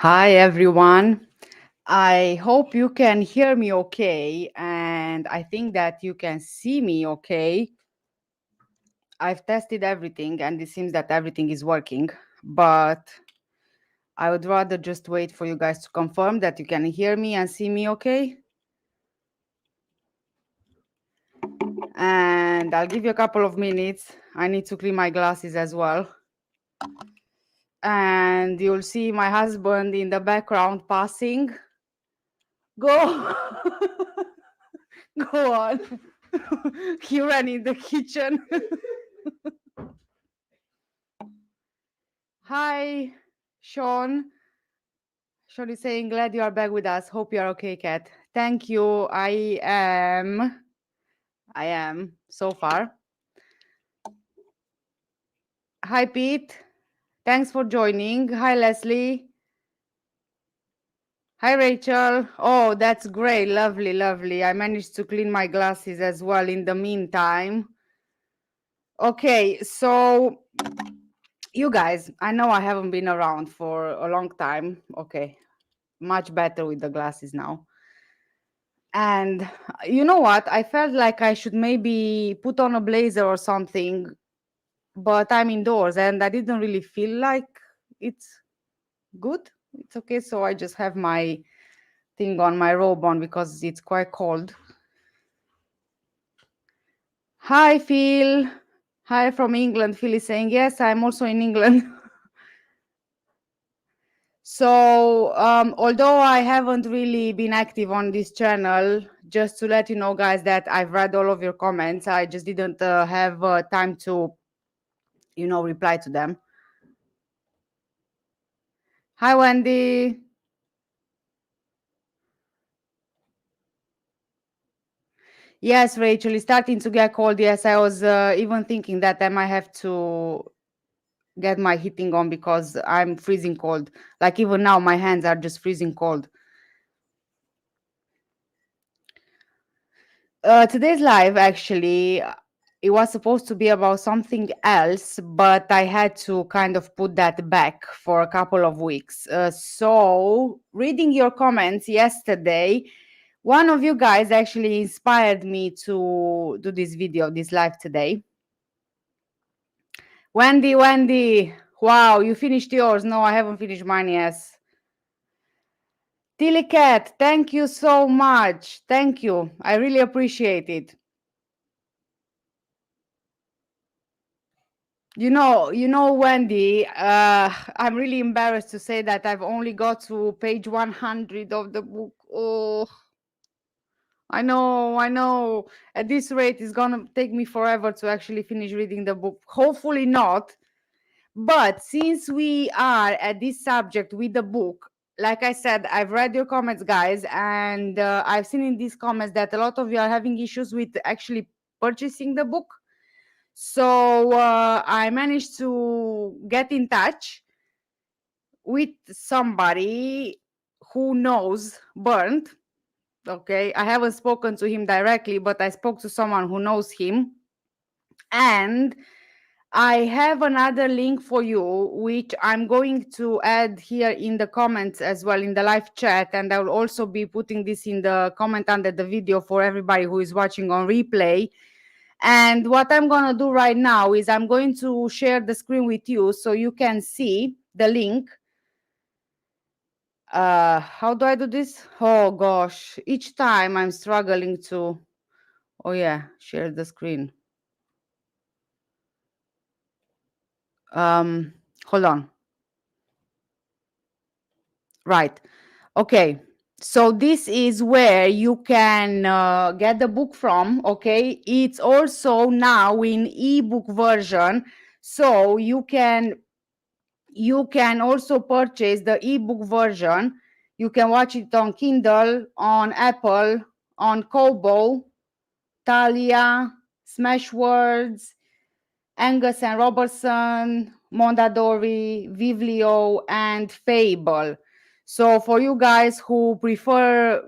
Hi everyone. I hope you can hear me okay, and I think that you can see me okay. I've tested everything and it seems that everything is working, but I would rather just wait for you guys to confirm that you can hear me and see me okay. And I'll give you a couple of minutes. I need to clean my glasses as well. And you'll see my husband in the background passing. Go. Go on. He ran in the kitchen. Hi, Sean. Sean is saying, glad you are back with us. Hope you are okay, Kat. Thank you. I am so far. Hi, Pete. Thanks for joining. Hi, Leslie. Hi, Rachel. Oh, that's great. Lovely, lovely. I managed to clean my glasses as well in the meantime. Okay, so you guys, I know I haven't been around for a long time. Okay, much better with the glasses now. And you know what? I felt like I should maybe put on a blazer or something, but I'm indoors and I didn't really feel like it's good. It's okay. So I just have my thing on, my robe on because it's quite cold. Hi, Phil. Hi from England. Phil is saying, yes, I'm also in England. So, although I haven't really been active on this channel, just to let you know, guys, that I've read all of your comments. I just didn't have time to, reply to them. Hi, Wendy. Yes, Rachel, it's starting to get cold. Yes, I was even thinking that I might have to get my heating on because I'm freezing cold. Like even now, my hands are just freezing cold. Today's live, actually, it was supposed to be about something else, but I had to kind of put that back for a couple of weeks. So, reading your comments yesterday, one of you guys actually inspired me to do this video, this live today. Wendy, wow, you finished yours. No, I haven't finished mine yet. Tilly Cat, thank you so much. Thank you. I really appreciate it. Wendy, I'm really embarrassed to say that I've only got to page 100 of the book. Oh, I know. At this rate, it's gonna take me forever to actually finish reading the book. Hopefully not. But since we are at this subject with the book, like I said, I've read your comments, guys, and I've seen in these comments that a lot of you are having issues with actually purchasing the book. So I managed to get in touch with somebody who knows Bernd. Okay, I haven't spoken to him directly, but I spoke to someone who knows him. And I have another link for you, which I'm going to add here in the comments as well in the live chat. And I will also be putting this in the comment under the video for everybody who is watching on replay. And what I'm going to do right now is I'm going to share the screen with you so you can see the link. How do I do this? Oh gosh, each time I'm struggling to, oh yeah, share the screen. Hold on. Right. Okay. So this is where you can get the book from. Okay. It's also now in ebook version. So you can also purchase the ebook version. You can watch it on Kindle, on Apple, on Kobo, Thalia, Smashwords, Angus and Robertson, Mondadori, Vivlio, and Fable. So for you guys who prefer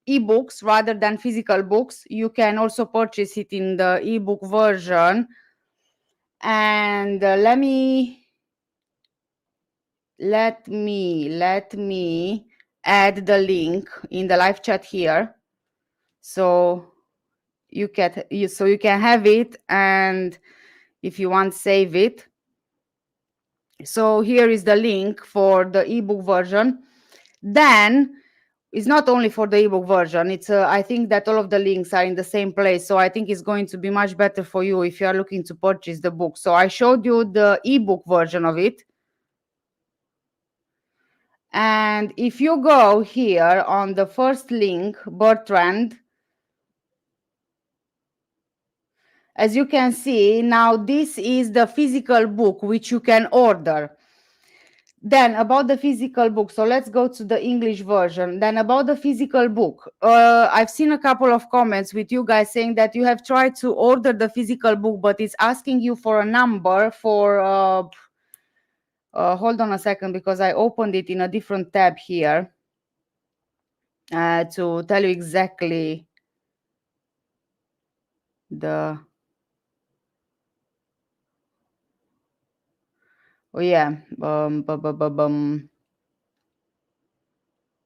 ebooks rather than physical books, you can also purchase it in the ebook version. And let me let me add the link in the live chat here, so you can have it, and if you want, save it. So here is the link for the ebook version. Then it's not only for the ebook version, it's I think that all of the links are in the same place, so I think it's going to be much better for you if you are looking to purchase the book. So I showed you the ebook version of it, and if you go here on the first link, Bertrand, as you can see now, this is the physical book which you can order. Then about the physical book, so let's go to the English version. Then about the physical book, I've seen a couple of comments with you guys saying that you have tried to order the physical book, but it's asking you for a number for hold on a second, because I opened it in a different tab here to tell you exactly the oh yeah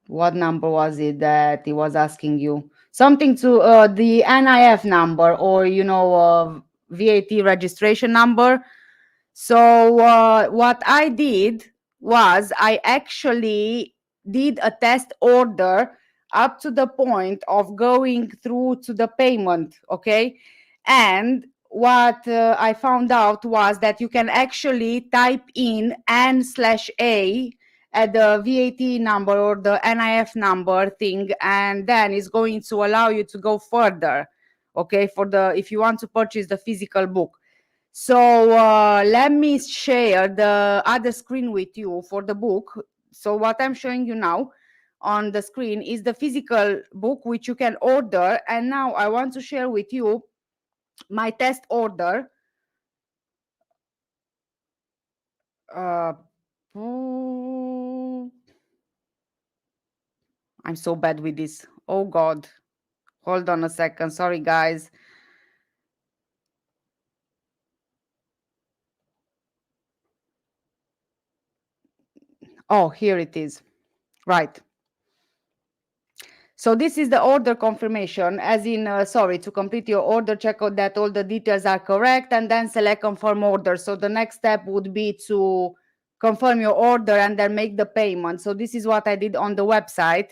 what number was it that he was asking you? Something to the NIF number, or VAT registration number. So what I did was I actually did a test order up to the point of going through to the payment, okay? And what I found out was that you can actually type in N/A at the VAT number or the NIF number thing, and then it's going to allow you to go further, okay, for the if you want to purchase the physical book. So let me share the other screen with you for the book. So what I'm showing you now on the screen is the physical book which you can order, and now I want to share with you my test order. uh, I'm so bad with this. Oh god, hold on a second, sorry guys. Oh, here it is. Right. So this is the order confirmation, as in, sorry, to complete your order, check out that all the details are correct, and then select confirm order. So the next step would be to confirm your order and then make the payment. So this is what I did on the website.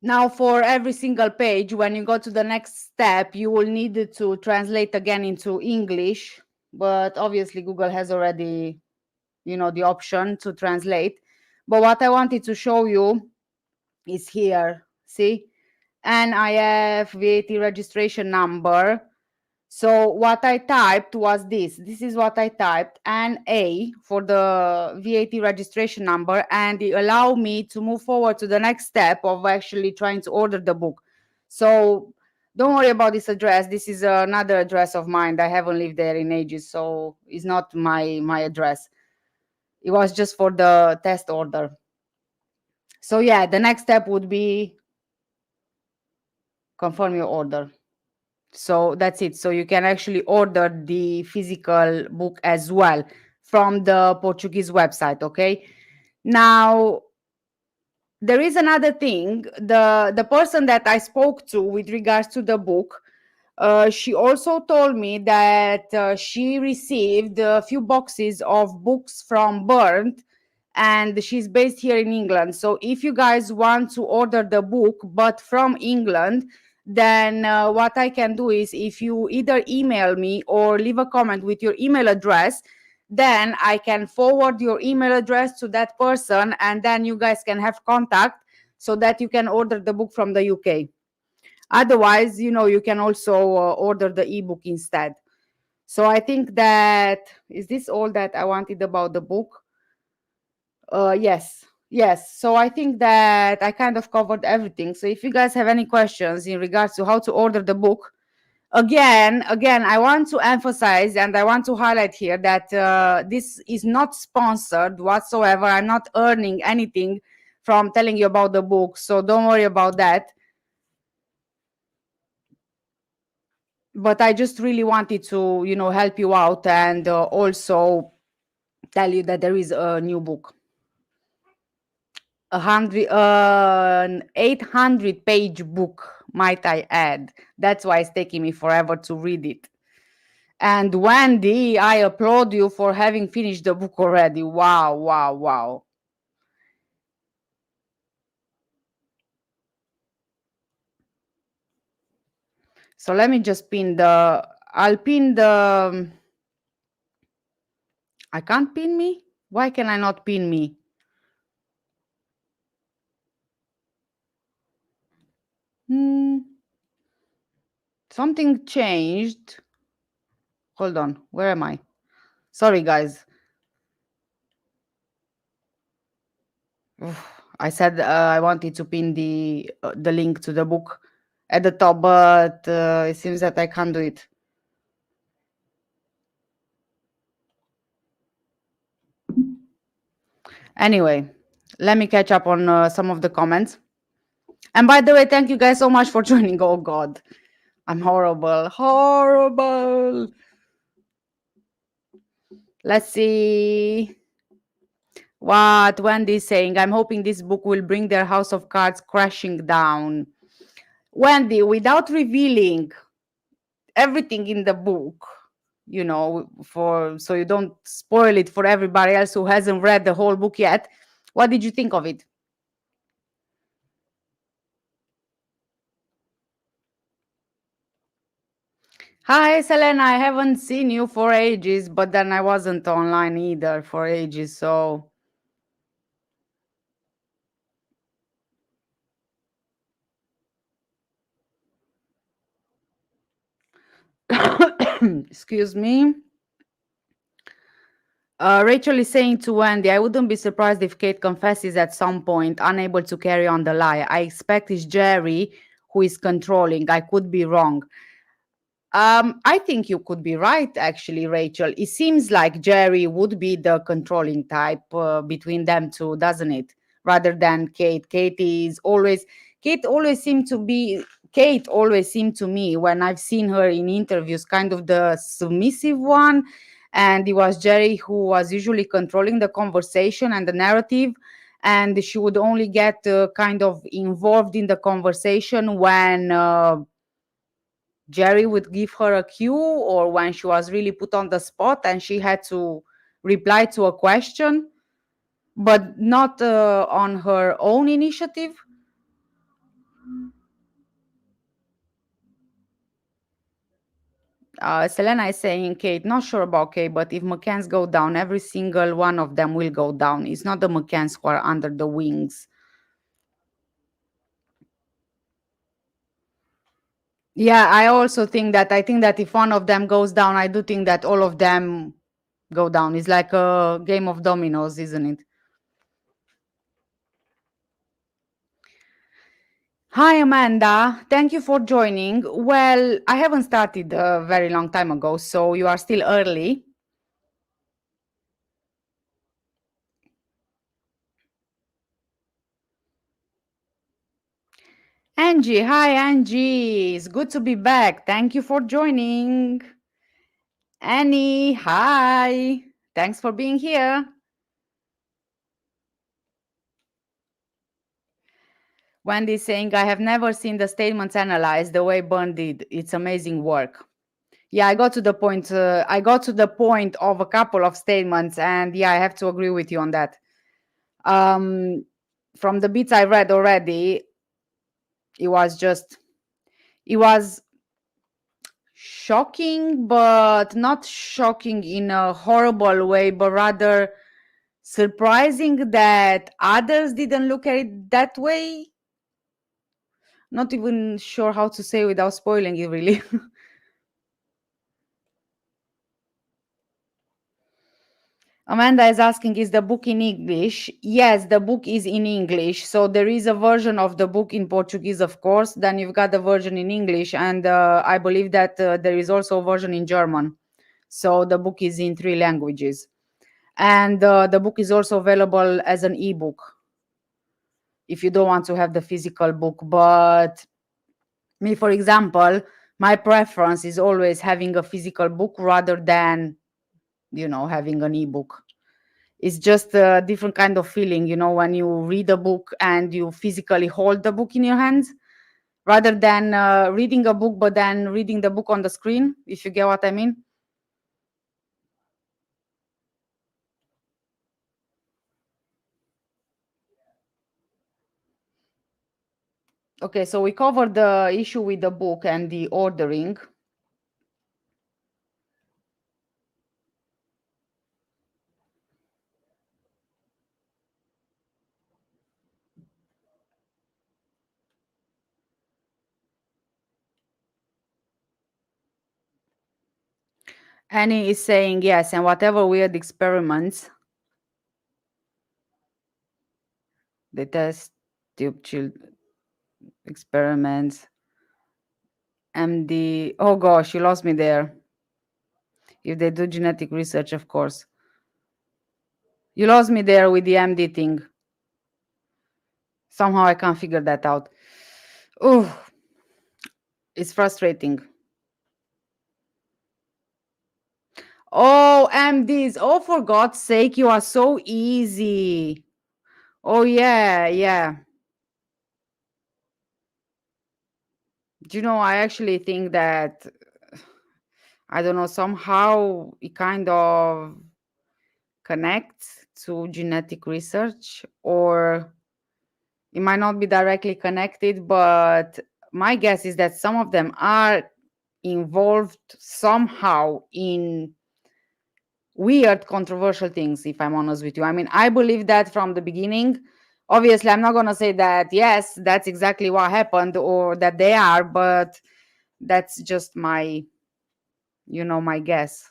Now for every single page, when you go to the next step, you will need to translate again into English, but obviously Google has already, the option to translate. But what I wanted to show you is here, see? NIF VAT registration number. So what I typed was this. This is what I typed, NA for the VAT registration number, and it allowed me to move forward to the next step of actually trying to order the book. So don't worry about this address. This is another address of mine. I haven't lived there in ages, so it's not my address. It was just for the test order. So yeah, the next step would be confirm your order. So that's it. So you can actually order the physical book as well from the Portuguese website, okay? Now, there is another thing. The person that I spoke to with regards to the book, she also told me that she received a few boxes of books from Burnt, and she's based here in England. So if you guys want to order the book but from England, then what I can do is, if you either email me or leave a comment with your email address, then I can forward your email address to that person, and then you guys can have contact so that you can order the book from the UK. Otherwise, you can also order the ebook instead. So I think that is this all that I wanted about the book. Yes, so I think that I kind of covered everything. So if you guys have any questions in regards to how to order the book, again, I want to emphasize and I want to highlight here that this is not sponsored whatsoever. I'm not earning anything from telling you about the book, so don't worry about that. But I just really wanted to help you out, and also tell you that there is a new book, an 800-page book, might I add. That's why it's taking me forever to read it. And Wendy, I applaud you for having finished the book already. Wow, wow, wow. So let me just I'll pin I can't pin me? Why can I not pin me? Hmm, something changed. Hold on, where am I? Sorry, guys. I said I wanted to pin the link to the book at the top, but it seems that I can't do it. Anyway, let me catch up on some of the comments. And by the way, thank you guys so much for joining. Oh God, I'm horrible, horrible. Let's see what Wendy's saying. I'm hoping this book will bring their house of cards crashing down. Wendy, without revealing everything in the book, for so you don't spoil it for everybody else who hasn't read the whole book yet, what did you think of it? Hi, Selena. I haven't seen you for ages, but then I wasn't online either for ages, so. Excuse me. Rachel is saying to Wendy, I wouldn't be surprised if Kate confesses at some point, unable to carry on the lie. I expect it's Jerry who is controlling. I could be wrong. I think you could be right, actually, Rachel. It seems like Jerry would be the controlling type between them two, doesn't it? Rather than Kate. Kate always seemed to be, Kate always seemed to me when I've seen her in interviews, kind of the submissive one. And it was Jerry who was usually controlling the conversation and the narrative. And she would only get kind of involved in the conversation when Jerry would give her a cue or when she was really put on the spot and she had to reply to a question, but not on her own initiative. Selena is saying, Kate, not sure about Kate, but if McCanns go down, every single one of them will go down. It's not the McCanns who are under the wings. Yeah, I also think that. I think that if one of them goes down, I do think that all of them go down. It's like a game of dominoes, isn't it? Hi, Amanda. Thank you for joining. Well, I haven't started a very long time ago, so you are still early. Angie, hi, Angie. It's good to be back. Thank you for joining. Annie, hi. Thanks for being here. Wendy saying, I have never seen the statements analyzed the way Byrne did. It's amazing work. Yeah, I got to the point. I got to the point of a couple of statements, and yeah, I have to agree with you on that. From the bits I read already, it was just, it was shocking, but not shocking in a horrible way, but rather surprising that others didn't look at it that way. Not even sure how to say without spoiling it, really. Amanda is asking, is the book in English? Yes, the book is in English. So there is a version of the book in Portuguese, of course. Then you've got the version in English. And I believe that there is also a version in German. So the book is in 3 languages. And the book is also available as an ebook if you don't want to have the physical book. But me, for example, my preference is always having a physical book rather than, having an ebook. It's just a different kind of feeling, when you read a book and you physically hold the book in your hands rather than reading a book, but then reading the book on the screen, if you get what I mean. Okay, so we covered the issue with the book and the ordering. Annie is saying yes, and whatever weird experiments they test, tube chill experiments, MD. Oh gosh, you lost me there. If they do genetic research, of course. You lost me there with the MD thing. Somehow I can't figure that out. Oh, it's frustrating. Oh, MDs. Oh, for God's sake, you are so easy. Oh, yeah, yeah. Do you know, I actually think that, I don't know, somehow it kind of connects to genetic research, or it might not be directly connected, but my guess is that some of them are involved somehow in weird, controversial things, if I'm honest with you. I mean, I believe that from the beginning. Obviously, I'm not going to say that, yes, that's exactly what happened or that they are, but that's just my guess.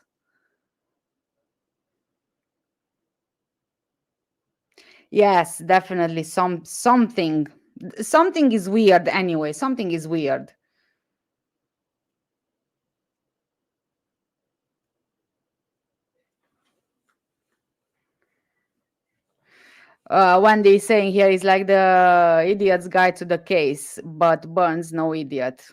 Yes, definitely something is weird anyway. Something is weird. One day saying here is like the idiot's guide to the case, but Burns no idiot.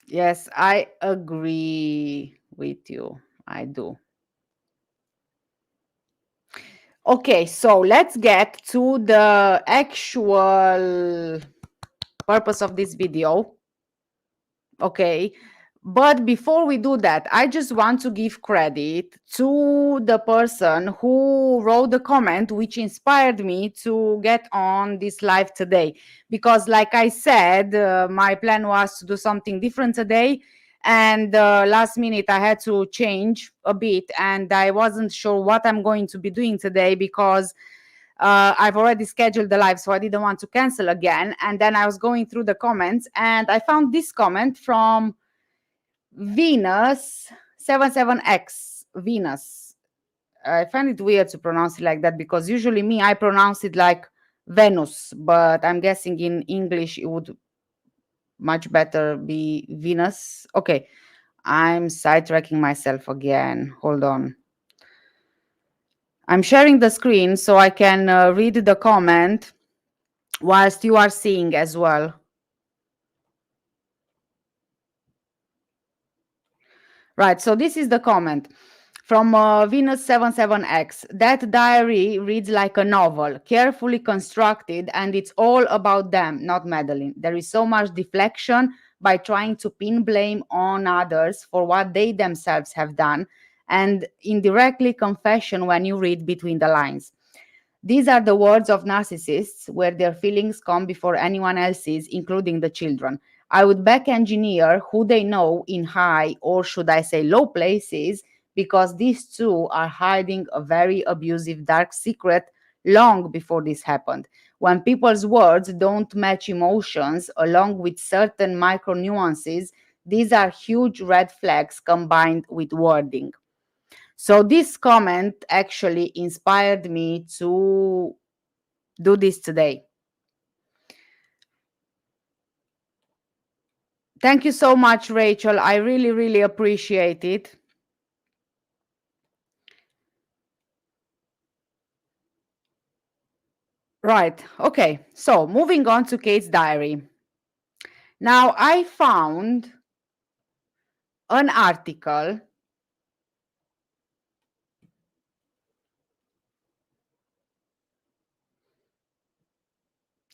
Yes, I agree with you. I do. Okay, so let's get to the actual purpose of this video. Okay, but before we do that, I just want to give credit to the person who wrote the comment which inspired me to get on this live today, because like I said, my plan was to do something different today, and last minute I had to change a bit, and I wasn't sure what I'm going to be doing today, because I've already scheduled the live, so I didn't want to cancel again. And then I was going through the comments, and I found this comment from Venus 77X. Venus. I find it weird to pronounce it like that, because usually I pronounce it like Venus, but I'm guessing in English it would much better be Venus. Okay, I'm sidetracking myself again. Hold on. I'm sharing the screen so I can read the comment whilst you are seeing as well. Right, so this is the comment from Venus77X. That diary reads like a novel, carefully constructed, and it's all about them, not Madeline. There is so much deflection by trying to pin blame on others for what they themselves have done, and indirectly confession when you read between the lines. These are the words of narcissists, where their feelings come before anyone else's, including the children. I would back engineer who they know in high, or should I say low places, because these two are hiding a very abusive dark secret long before this happened. When people's words don't match emotions along with certain micro nuances, these are huge red flags combined with wording. So this comment actually inspired me to do this today. Thank you so much, Rachel. I really, really appreciate it. Right. Okay. So moving on to Kate's diary. Now, I found an article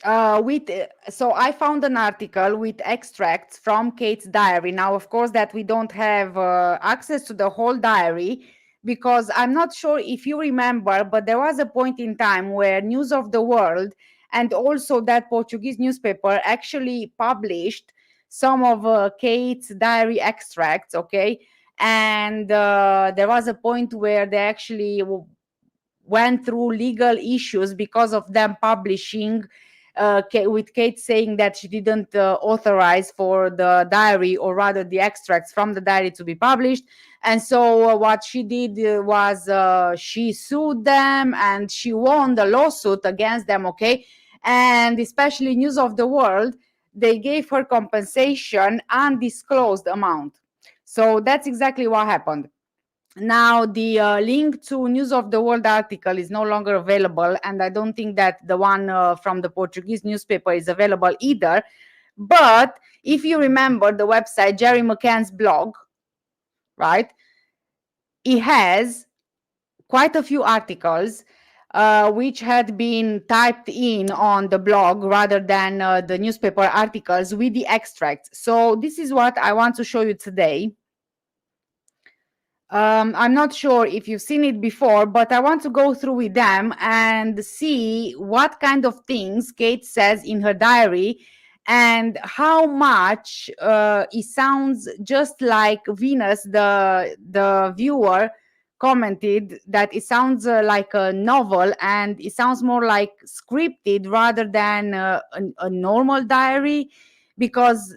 with so I found an article with extracts from Kate's diary. Now, of course, that we don't have access to the whole diary, because I'm not sure if you remember, but there was a point in time where News of the World and also that Portuguese newspaper actually published some of Kate's diary extracts. Okay, and there was a point where they actually went through legal issues because of them publishing, with Kate saying that she didn't authorize for the diary, or rather the extracts from the diary, to be published. And so what she did was she sued them and she won the lawsuit against them. Okay, and especially News of the World, they gave her compensation undisclosed amount. So that's exactly what happened. Now, the link to News of the World article is no longer available, and I don't think that the one from the Portuguese newspaper is available either. But if you remember the website Jerry McCann's blog, right, he has quite a few articles which had been typed in on the blog rather than the newspaper articles with the extracts. So this is what I want to show you today. I'm not sure if you've seen it before, but I want to go through with them and see what kind of things Kate says in her diary, and how much it sounds just like Venus, the viewer, commented that it sounds like a novel, and it sounds more like scripted rather than a normal diary. Because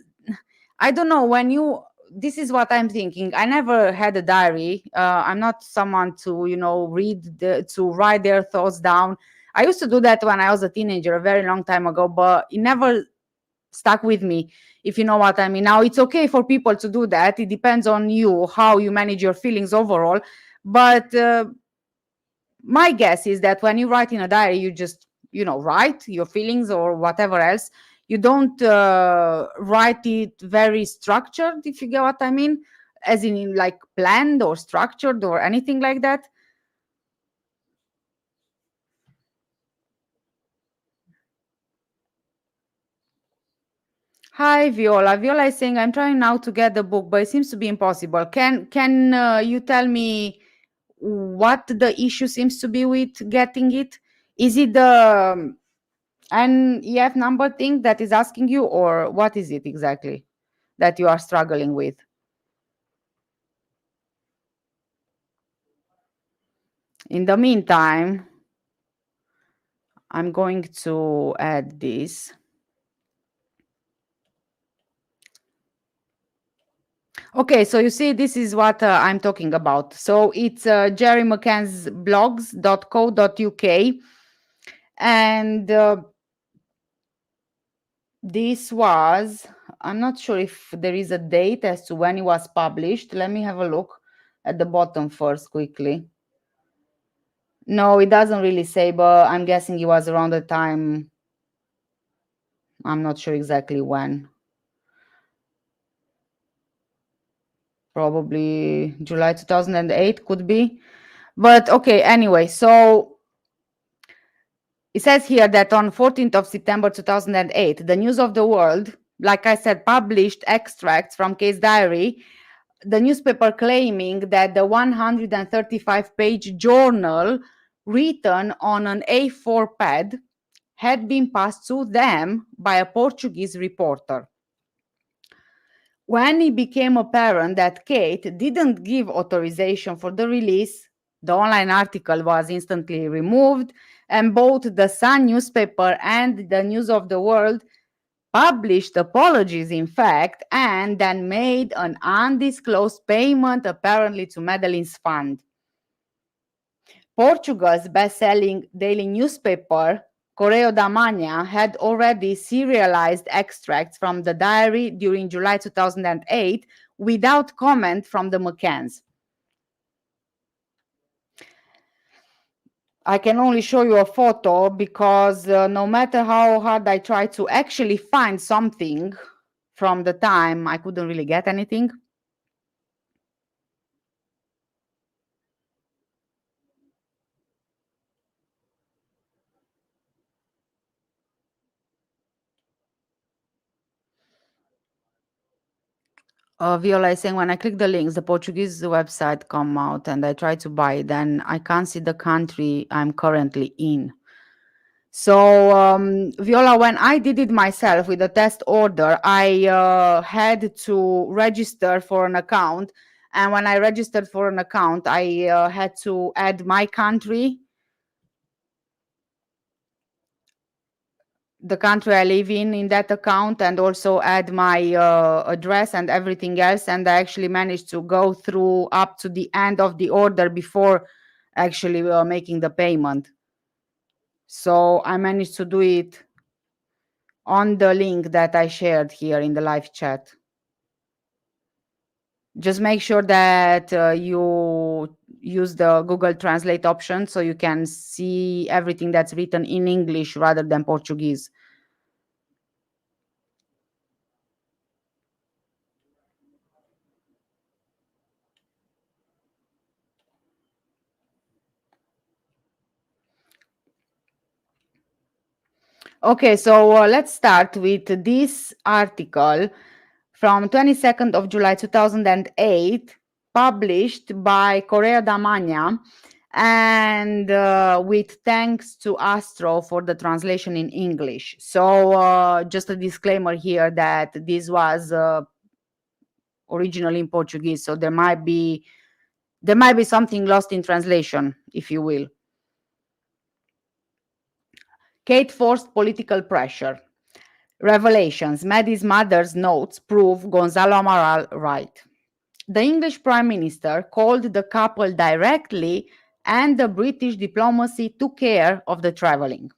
I don't know, when you, this is what I'm thinking. I never had a diary. I'm not someone to, to write their thoughts down. I used to do that when I was a teenager, a very long time ago, but it never stuck with me, if you know what I mean. Now, it's okay for people to do that. It depends on you, how you manage your feelings overall. But my guess is that when you write in a diary, you just, write your feelings or whatever else. You don't write it very structured, if you get what I mean, as in like planned or structured or anything like that. Hi, Viola. Viola is saying, I'm trying now to get the book, but it seems to be impossible. Can you tell me what the issue seems to be with getting it? Is it the an EF number thing that is asking you, or what is it exactly that you are struggling with? In the meantime, I'm going to add this. Okay, so you see, this is what I'm talking about. So it's Jerry McCann's blogs.co.uk. And this was, I'm not sure if there is a date as to when it was published. Let me have a look at the bottom first quickly. No, it doesn't really say, but I'm guessing it was around the time. I'm not sure exactly when. Probably July 2008 could be. But okay, anyway, so it says here that on 14th of September 2008, the News of the World, like I said, published extracts from Case Diary, the newspaper claiming that the 135-page journal written on an A4 pad had been passed to them by a Portuguese reporter. When it became apparent that Kate didn't give authorization for the release, the online article was instantly removed, and both the Sun newspaper and the News of the World published apologies, in fact, and then made an undisclosed payment, apparently to Madeline's fund. Portugal's best-selling daily newspaper, Correio da Manhã, had already serialized extracts from the diary during July 2008 without comment from the Mccanns. I can only show you a photo because no matter how hard I tried to actually find something from the time, I couldn't really get anything. Viola is saying when I click the links, the Portuguese website come out and I try to buy, then I can't see the country I'm currently in. So, Viola, when I did it myself with a test order, I had to register for an account. And when I registered for an account, I had to add my country, the country I live in that account, and also add my address and everything else. And I actually managed to go through up to the end of the order before actually making the payment. So I managed to do it on the link that I shared here in the live chat. Just make sure that you use the Google Translate option so you can see everything that's written in English rather than Portuguese. Okay, so let's start with this article from 22nd of July 2008, published by Correio da Manhã, and with thanks to Astro for the translation in English. So just a disclaimer here that this was originally in Portuguese, so there might be something lost in translation, if you will. Kate forced political pressure. Revelations. Maddie's mother's notes prove Gonzalo Amaral right. The English Prime Minister called the couple directly, and the British diplomacy took care of the traveling.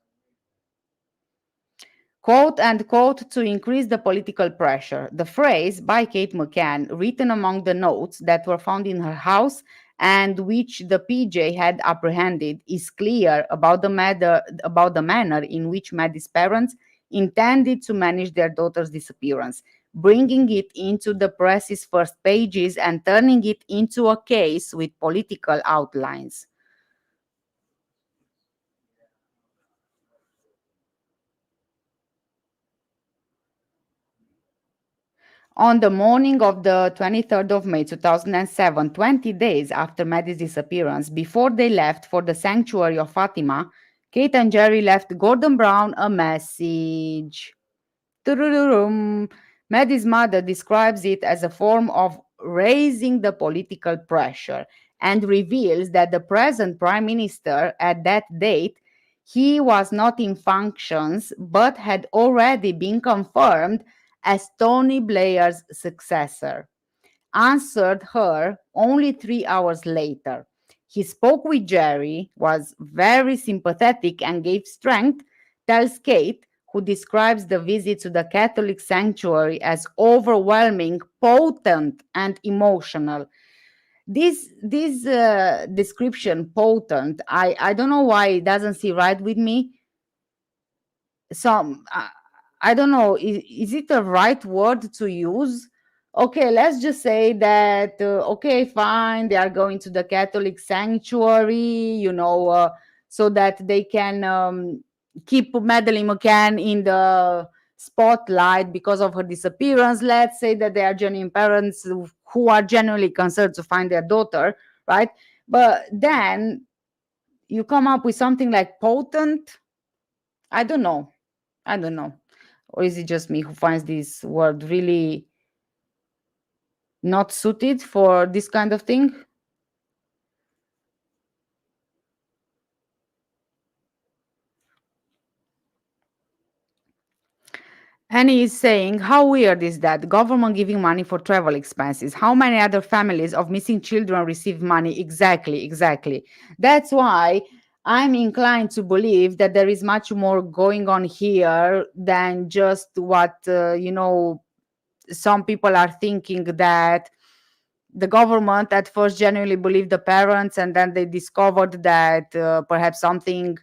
Quote and quote to increase the political pressure. The phrase by Kate Mccann, written among the notes that were found in her house and which the PJ had apprehended, is clear about the manner in which Maddie's parents intended to manage their daughter's disappearance, bringing it into the press's first pages and turning it into a case with political outlines. On the morning of the 23rd of May 2007, 20 days after Maddie's disappearance, before they left for the sanctuary of Fatima, Kate and Jerry left Gordon Brown a message. Turururum. Maddie's mother describes it as a form of raising the political pressure and reveals that the present prime minister at that date, he was not in functions but had already been confirmed as Tony Blair's successor, answered her only 3 hours later. He spoke with Jerry, was very sympathetic, and gave strength, tells Kate, who describes the visit to the Catholic sanctuary as overwhelming, potent, and emotional. This description, potent, I don't know why it doesn't sit right with me. Some I don't know, is it the right word to use? Okay, let's just say that okay, fine, they are going to the Catholic sanctuary, so that they can keep Madeline McCann in the spotlight because of her disappearance. Let's say that they are genuine parents who are genuinely concerned to find their daughter, right? But then you come up with something like potent. I don't know. I don't know. Or is it just me who finds this word really not suited for this kind of thing? And he is saying, how weird is that? Government giving money for travel expenses. How many other families of missing children receive money? Exactly, exactly. That's why I'm inclined to believe that there is much more going on here than just what, some people are thinking, that the government at first genuinely believed the parents, and then they discovered that perhaps something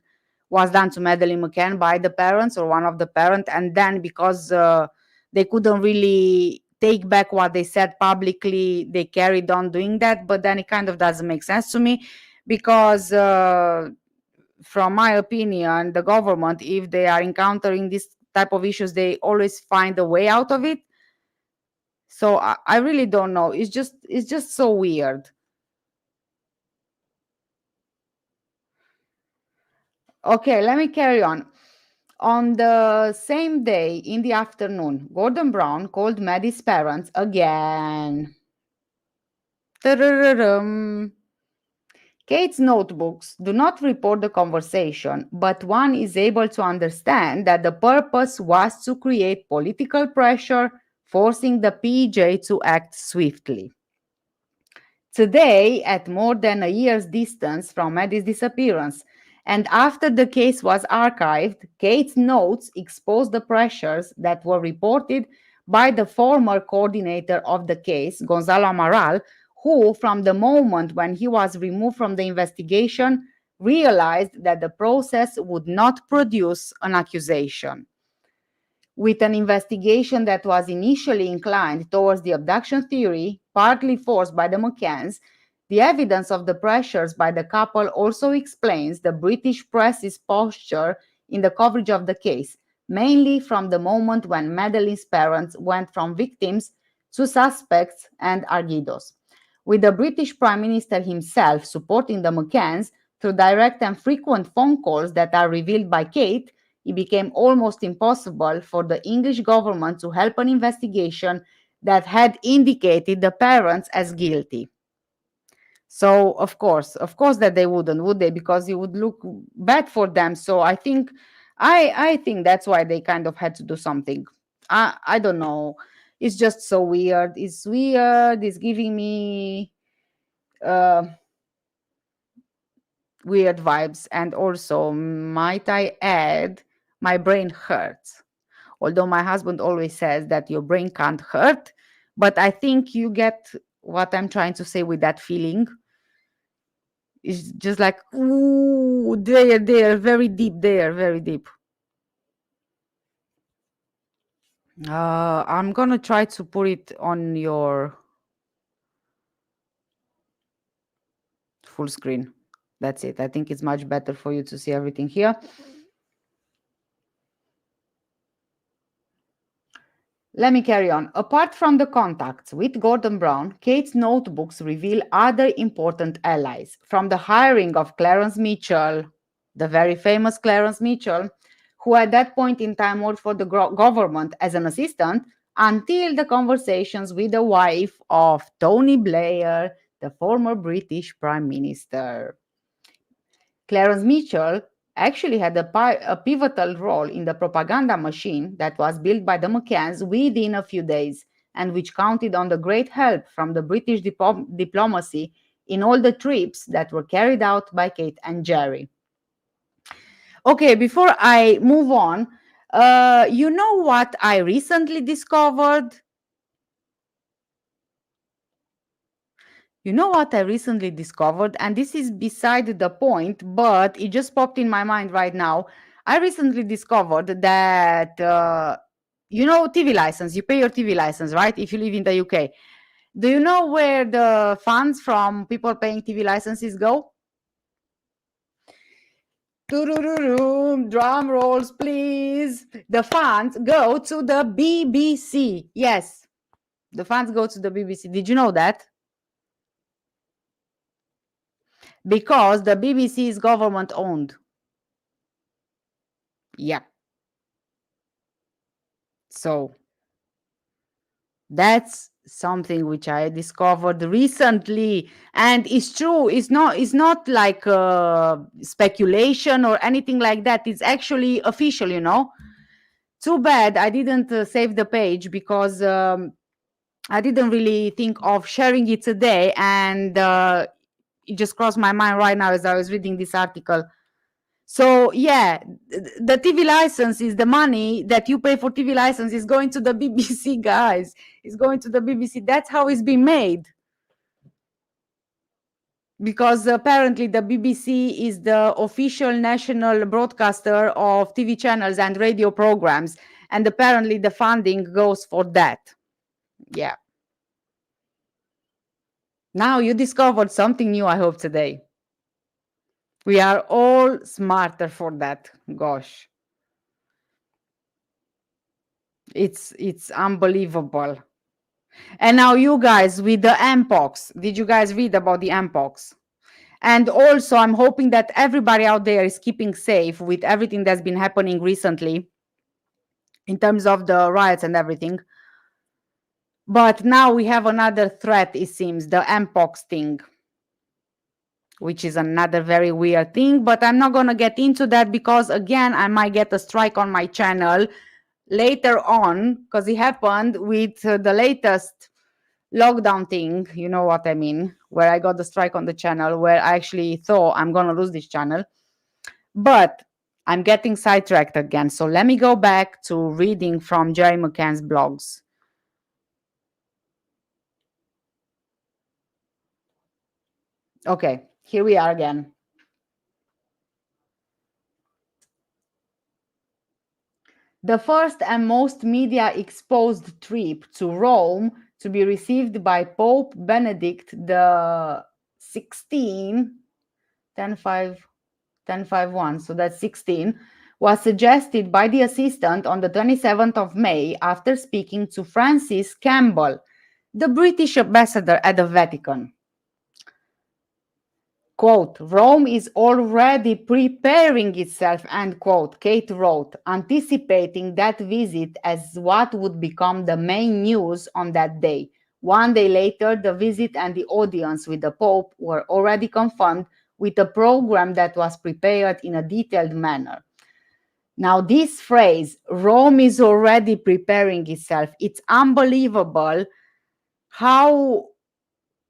was done to Madeleine McCann by the parents or one of the parents, and then because they couldn't really take back what they said publicly, they carried on doing that. But then it kind of doesn't make sense to me, because from my opinion, the government, if they are encountering this type of issues, they always find a way out of it. So I really don't know. It's just so weird. Okay, let me carry on. On the same day in the afternoon, Gordon Brown called Maddie's parents again. Tarararam. Kate's notebooks do not report the conversation, but one is able to understand that the purpose was to create political pressure, forcing the PJ to act swiftly. Today, at more than a year's distance from Maddie's disappearance, and after the case was archived, Kate's notes exposed the pressures that were reported by the former coordinator of the case, Gonzalo Amaral, who, from the moment when he was removed from the investigation, realized that the process would not produce an accusation. With an investigation that was initially inclined towards the abduction theory, partly forced by the Mccanns, the evidence of the pressures by the couple also explains the British press's posture in the coverage of the case, mainly from the moment when Madeline's parents went from victims to suspects and arguidos. With the British Prime Minister himself supporting the Mccanns through direct and frequent phone calls that are revealed by Kate, it became almost impossible for the English government to help an investigation that had indicated the parents as guilty. So of course that they wouldn't, would they? Because it would look bad for them. So I think that's why they kind of had to do something. I don't know. It's just so weird. It's weird. It's giving me uh weird vibes. And also, might I add, my brain hurts. Although my husband always says that your brain can't hurt, but I think you get what I'm trying to say with that feeling. It's just like, ooh, there, very deep, there, very deep. I'm gonna try to put it on your full screen. That's it. I think it's much better for you to see everything here. Let me carry on. Apart from the contacts with Gordon Brown, Kate's notebooks reveal other important allies, from the hiring of Clarence Mitchell, the very famous Clarence Mitchell, who at that point in time worked for the government as an assistant, until the conversations with the wife of Tony Blair, the former British Prime Minister. Clarence Mitchell actually had a pivotal role in the propaganda machine that was built by the Mccanns within a few days, and which counted on the great help from the British diplomacy in all the trips that were carried out by Kate and Jerry. Okay, before I move on, you know what I recently discovered? You know what I recently discovered? And this is beside the point, but it just popped in my mind right now. I recently discovered that, TV license, you pay your TV license, right? If you live in the UK. Do you know where the funds from people paying TV licenses go? Drum rolls, please. The funds go to the BBC. Yes, the funds go to the BBC. Did you know that? Because the BBC is government owned. Yeah. So that's something which I discovered recently, and it's true. It's not like speculation or anything like that. It's actually official. Too bad I didn't save the page, because I didn't really think of sharing it today, and it just crossed my mind right now as I was reading this article. So yeah, the TV license is the money that you pay for TV license is going to the BBC, guys. It's going to the BBC. That's how it's been made. Because apparently the BBC is the official national broadcaster of TV channels and radio programs, and apparently the funding goes for that. Yeah. Now you discovered something new, I hope, today. We are all smarter for that. Gosh. It's unbelievable. And now you guys with the Mpox. Did you guys read about the Mpox? And also, I'm hoping that everybody out there is keeping safe with everything that's been happening recently in terms of the riots and everything. But now we have another threat, it seems, the Mpox thing, which is another very weird thing. But I'm not going to get into that because, again, I might get a strike on my channel later on because it happened with the latest lockdown thing, you know what I mean, where I got the strike on the channel, where I actually thought I'm gonna lose this channel. But I'm getting sidetracked again. So let me go back to reading from Jerry McCann's blogs. Okay, here we are again. The first and most media exposed trip to Rome to be received by Pope Benedict the 16, 1051, so that's 16, was suggested by the assistant on the 27th of May after speaking to Francis Campbell, the British ambassador at the Vatican. Quote, Rome is already preparing itself, end quote, Kate wrote, anticipating that visit as what would become the main news on that day. One day later, the visit and the audience with the Pope were already confirmed with a program that was prepared in a detailed manner. Now, this phrase, Rome is already preparing itself, it's unbelievable how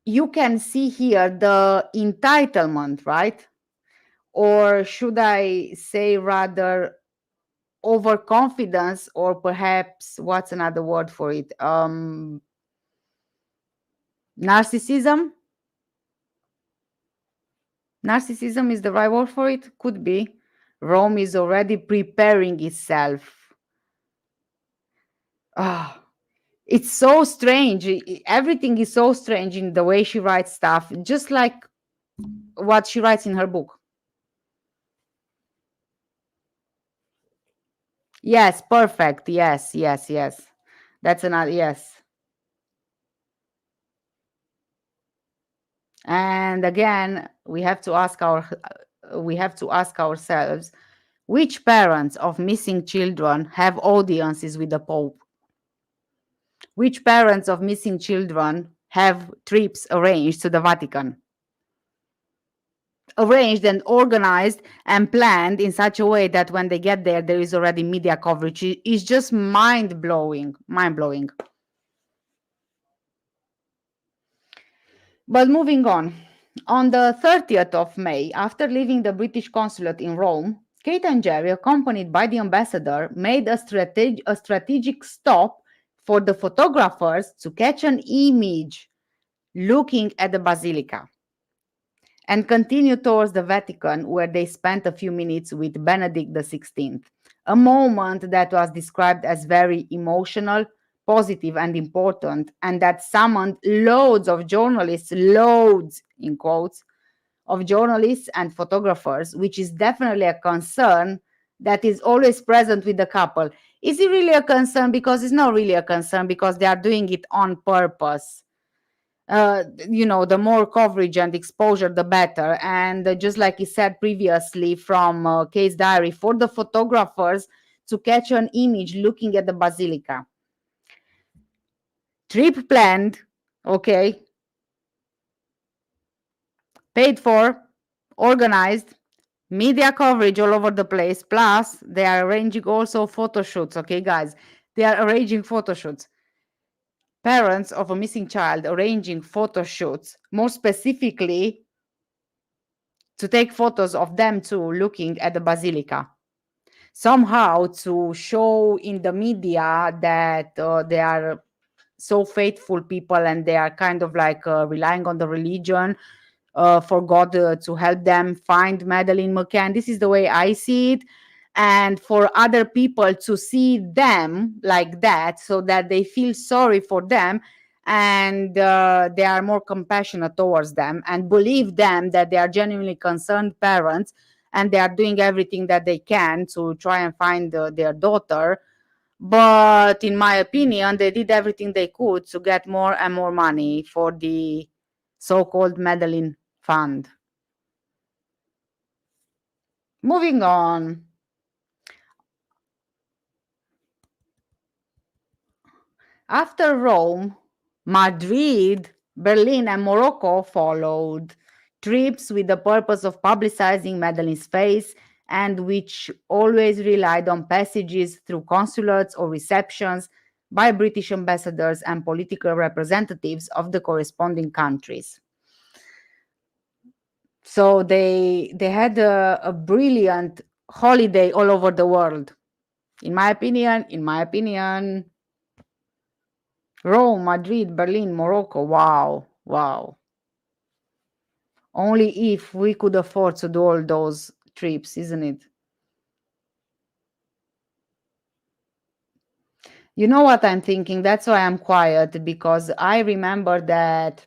you can see here the entitlement, right? Or should I say rather overconfidence, or perhaps what's another word for it? Narcissism? Narcissism is the right word for it? Could be. Rome is already preparing itself. Ah, it's so strange. Everything is so strange in the way she writes stuff, just like what she writes in her book. Yes, perfect. Yes, yes, yes. That's another, yes. And again, we have to ask ourselves, which parents of missing children have audiences with the Pope? Which parents of missing children have trips arranged to the Vatican? Arranged and organized and planned in such a way that when they get there, there is already media coverage. It's just mind blowing. Mind blowing. But moving on the 30th of May, after leaving the British consulate in Rome, Kate and Jerry, accompanied by the ambassador, made a strategic stop for the photographers to catch an image looking at the basilica and continued towards the Vatican, where they spent a few minutes with Benedict XVI, a moment that was described as very emotional, positive, and important, and that summoned loads of journalists, loads in quotes, of journalists and photographers, which is definitely a concern that is always present with the couple. Is it really a concern? Because it's not really a concern, because they are doing it on purpose. The more coverage and exposure, the better. And just like he said previously from Kate's diary, for the photographers to catch an image looking at the basilica. Trip planned, okay, paid for, organized, media coverage all over the place. Plus, they are arranging also photo shoots, okay, guys? They are arranging photo shoots. Parents of a missing child arranging photo shoots, more specifically to take photos of them too looking at the basilica, somehow to show in the media that they are so faithful people and they are kind of like relying on the religion for God to help them find Madeleine McCann. This is the way I see it. And for other people to see them like that, so that they feel sorry for them, and they are more compassionate towards them and believe them that they are genuinely concerned parents and they are doing everything that they can to try and find their daughter. But in my opinion, they did everything they could to get more and more money for the so-called Medellin Fund. Moving on. After Rome, Madrid, Berlin, and Morocco followed, trips with the purpose of publicizing Madeleine's face and which always relied on passages through consulates or receptions by British ambassadors and political representatives of the corresponding countries. So they had a brilliant holiday all over the world. In my opinion, Rome, Madrid, Berlin, Morocco. Wow, wow. Only if we could afford to do all those trips, isn't it? You know what I'm thinking? That's why I'm quiet, because I remember that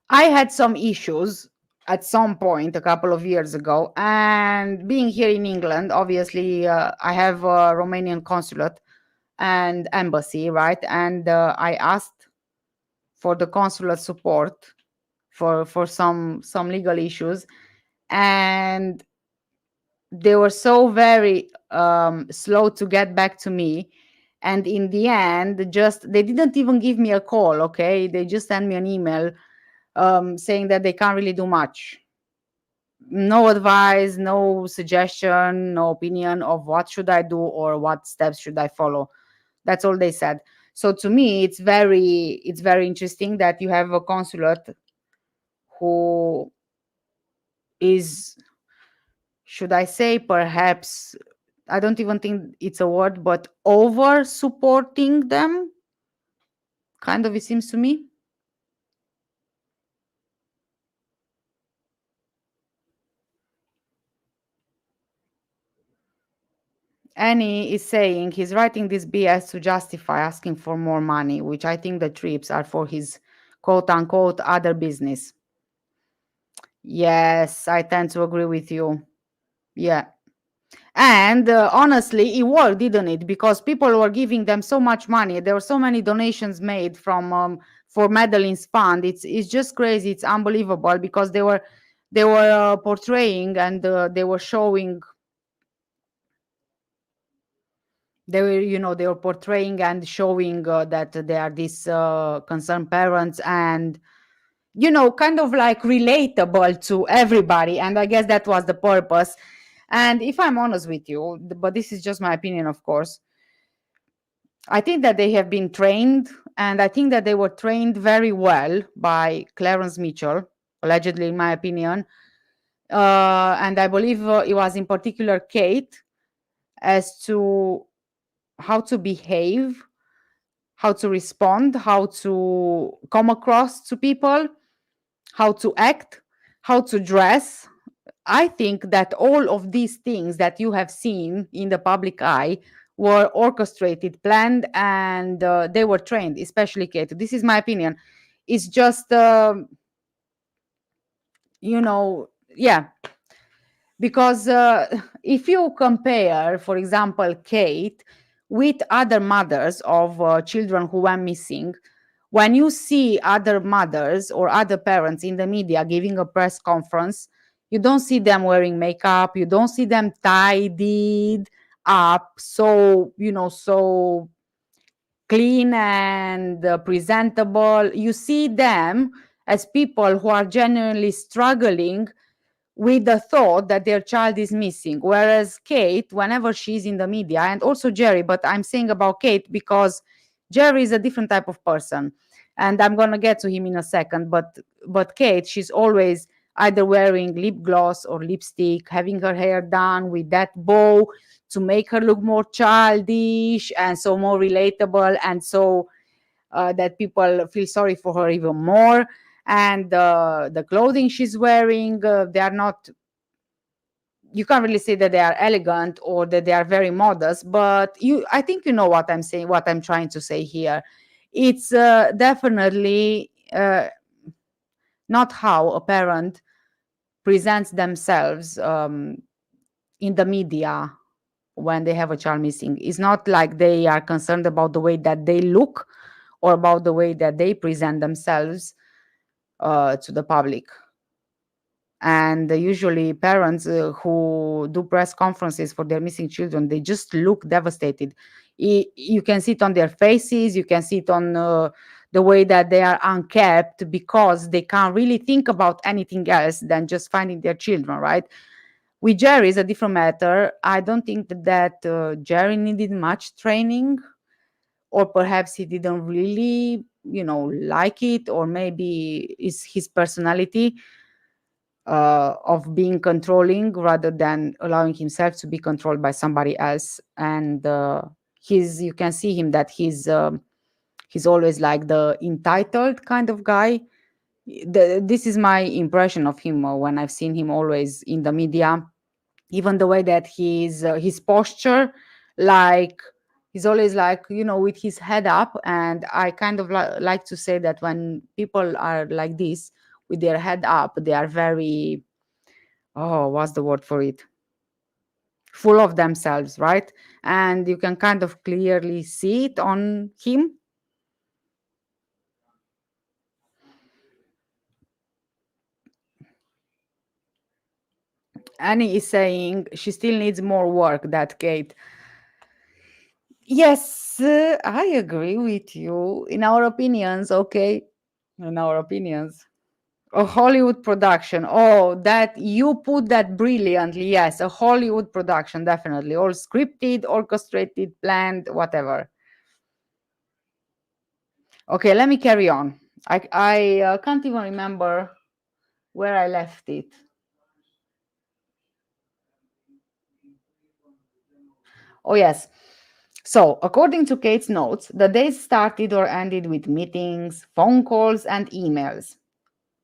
I had some issues at some point a couple of years ago. And being here in England, obviously, I have a Romanian consulate and embassy, right? And I asked for the consular support for some legal issues, and they were so very slow to get back to me. And in the end, just they didn't even give me a call. Okay, they just sent me an email saying that they can't really do much. No advice, no suggestion, no opinion of what should I do or what steps should I follow. That's all they said. So to me, it's very interesting that you have a consulate who is, should I say, perhaps, I don't even think it's a word, but over supporting them, kind of, it seems to me. Annie is saying he's writing this BS to justify asking for more money, which I think the trips are for his quote unquote other business. Yes, I tend to agree with you. Yeah. And honestly, it worked, didn't it? Because people were giving them so much money. There were so many donations made from for Madeline's fund. It's just crazy. It's unbelievable because they were portraying and they were showing. They were portraying and showing that they are these concerned parents, and kind of like relatable to everybody. And I guess that was the purpose. And if I'm honest with you, but this is just my opinion, of course, I think that they have been trained, and I think that they were trained very well by Clarence Mitchell, allegedly, in my opinion. And I believe it was in particular Kate, as to how to behave, how to respond, how to come across to people, how to act, how to dress. I think that all of these things that you have seen in the public eye were orchestrated, planned, and they were trained, especially Kate. This is my opinion. It's just, yeah, because if you compare, for example, Kate with other mothers of children who went missing, when you see other mothers or other parents in the media giving a press conference, you don't see them wearing makeup, you don't see them tidied up, so clean and presentable. You see them as people who are genuinely struggling with the thought that their child is missing. Whereas Kate, whenever she's in the media, and also Jerry, but I'm saying about Kate because Jerry is a different type of person, and I'm gonna get to him in a second. But Kate, she's always either wearing lip gloss or lipstick, having her hair done with that bow to make her look more childish and so more relatable, and so that people feel sorry for her even more. And the clothing she's wearing, they are not, you can't really say that they are elegant or that they are very modest, but I think you know what I'm saying, what I'm trying to say here. It's definitely not how a parent presents themselves in the media, when they have a child missing. It's not like they are concerned about the way that they look or about the way that they present themselves to the public. And usually parents who do press conferences for their missing children, they just look devastated. You can see it on their faces, you can see it on the way that they are unkept, because they can't really think about anything else than just finding their children, right? With Jerry is a different matter. I don't think that Jerry needed much training, or perhaps he didn't really, like it, or maybe it's his personality of being controlling rather than allowing himself to be controlled by somebody else. And you can see him that he's always like the entitled kind of guy. This is my impression of him when I've seen him always in the media. Even the way that his posture, like he's always like, with his head up. And I kind of like to say that when people are like this with their head up, they are very, oh, what's the word for it, full of themselves, right? And you can kind of clearly see it on him. Annie is saying she still needs more work, that Kate. Yes, I agree with you in our opinions, okay? In our opinions. A Hollywood production. Oh, that you put that brilliantly. Yes, a Hollywood production, definitely. All scripted, orchestrated, planned, whatever. Okay, let me carry on. I can't even remember where I left it. Oh, yes. So, according to Kate's notes, the days started or ended with meetings, phone calls, and emails.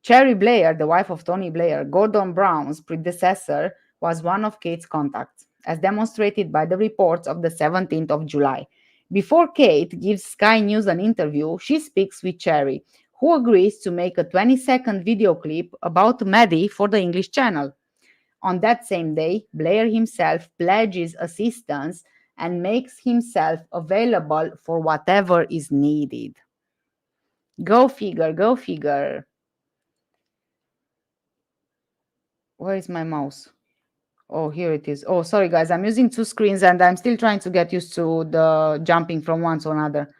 Cherry Blair, the wife of Tony Blair, Gordon Brown's predecessor, was one of Kate's contacts, as demonstrated by the reports of the 17th of July. Before Kate gives Sky News an interview, she speaks with Cherry, who agrees to make a 20-second video clip about Maddie for the English channel. On that same day, Blair himself pledges assistance and makes himself available for whatever is needed. Go figure, go figure. Where is my mouse? Oh, here it is. Oh, sorry, guys. I'm using two screens and I'm still trying to get used to the jumping from one to another.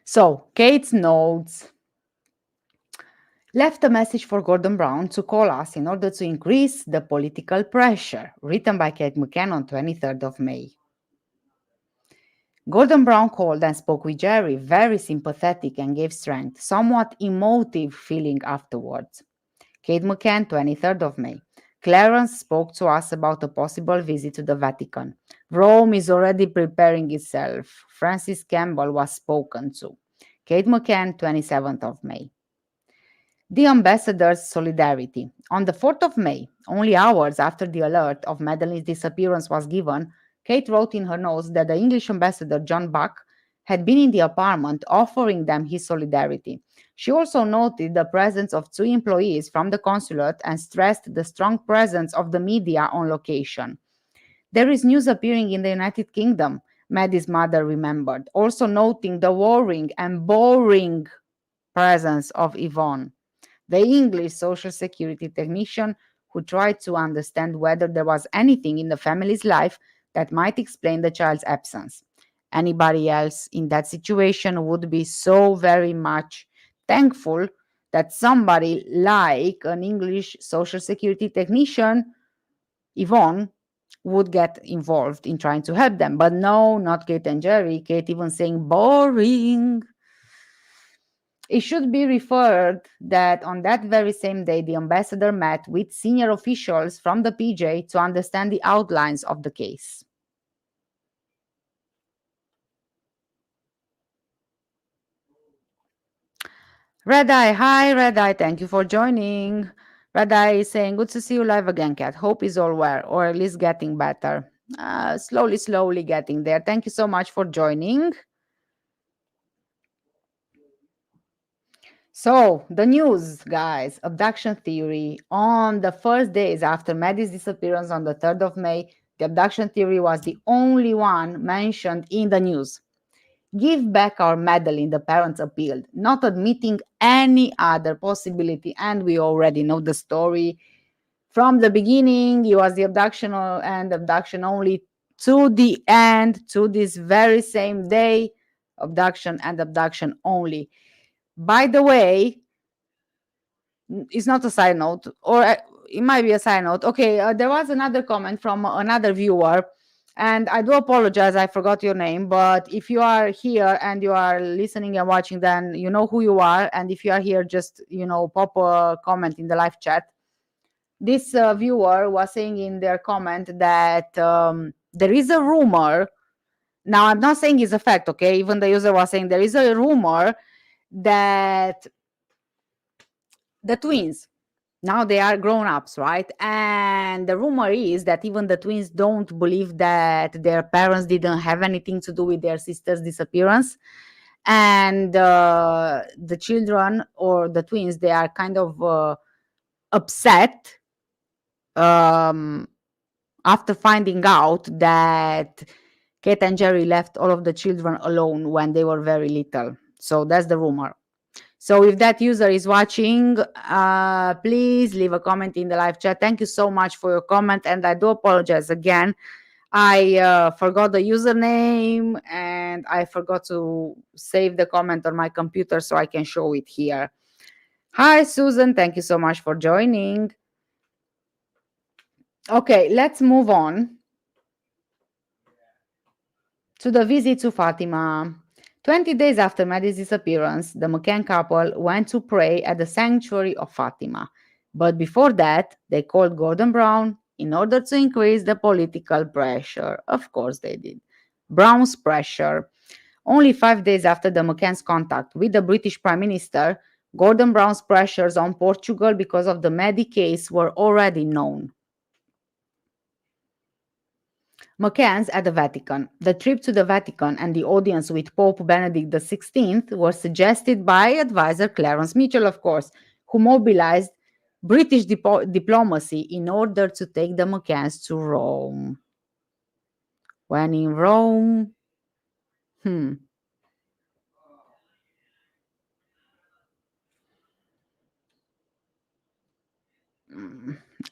So, Kate's notes left a message for Gordon Brown to call us in order to increase the political pressure, written by Kate Mccann on 23rd of May. Gordon Brown called and spoke with Jerry, very sympathetic and gave strength, somewhat emotive feeling afterwards. Kate Mccann, 23rd of May. Clarence spoke to us about a possible visit to the Vatican. Rome is already preparing itself. Francis Campbell was spoken to. Kate McCann, 27th of May. The ambassador's solidarity. On the 4th of May, only hours after the alert of Madeline's disappearance was given, Kate wrote in her notes that the English ambassador John Buck had been in the apartment offering them his solidarity. She also noted the presence of two employees from the consulate and stressed the strong presence of the media on location. There is news appearing in the United Kingdom, Maddie's mother remembered, also noting the worrying and boring presence of Yvonne, the English Social Security technician who tried to understand whether there was anything in the family's life that might explain the child's absence. Anybody else in that situation would be so very much thankful that somebody like an English Social Security technician, Yvonne, would get involved in trying to help them. But no, not Kate and Jerry. Kate even saying boring. It should be referred that on that very same day, the ambassador met with senior officials from the PJ to understand the outlines of the case. Red Eye, hi Red Eye, thank you for joining. Red Eye is saying, good to see you live again, Kat. Hope is all well, or at least getting better. Slowly getting there. Thank you so much for joining. So, the news, guys, abduction theory. On the first days after Maddie's disappearance on the 3rd of May, the abduction theory was the only one mentioned in the news. Give back our Madeline, the parents appealed, not admitting any other possibility. And we already know the story. From the beginning, it was the abduction and abduction only, to the end, to this very same day, abduction and abduction only. By the way, it's not a side note, or it might be a side note. Okay, there was another comment from another viewer, and I do apologize, I forgot your name, but if you are here and you are listening and watching, then you know who you are. And if you are here, just, pop a comment in the live chat. This viewer was saying in their comment that there is a rumor. Now, I'm not saying it's a fact, okay? Even the user was saying there is a rumor that the twins, now they are grown-ups, right? And the rumor is that even the twins don't believe that their parents didn't have anything to do with their sister's disappearance. And the children, or the twins, they are kind of upset um, after finding out that Kate and Jerry left all of the children alone when they were very little. So that's the rumor. So if that user is watching, please leave a comment in the live chat. Thank you so much for your comment. And I do apologize again. I forgot the username and I forgot to save the comment on my computer so I can show it here. Hi, Susan. Thank you so much for joining. Okay, let's move on to the visit to Fatima. 20 days after Maddie's disappearance, the Mccann couple went to pray at the sanctuary of Fatima. But before that, they called Gordon Brown in order to increase the political pressure. Of course, they did. Brown's pressure. Only 5 days after the Mccann's contact with the British Prime Minister, Gordon Brown's pressures on Portugal because of the Maddie case were already known. Mccann's at the Vatican. The trip to the Vatican and the audience with Pope Benedict XVI were suggested by advisor Clarence Mitchell, of course, who mobilized British diplomacy in order to take the Mccanns to Rome. When in Rome,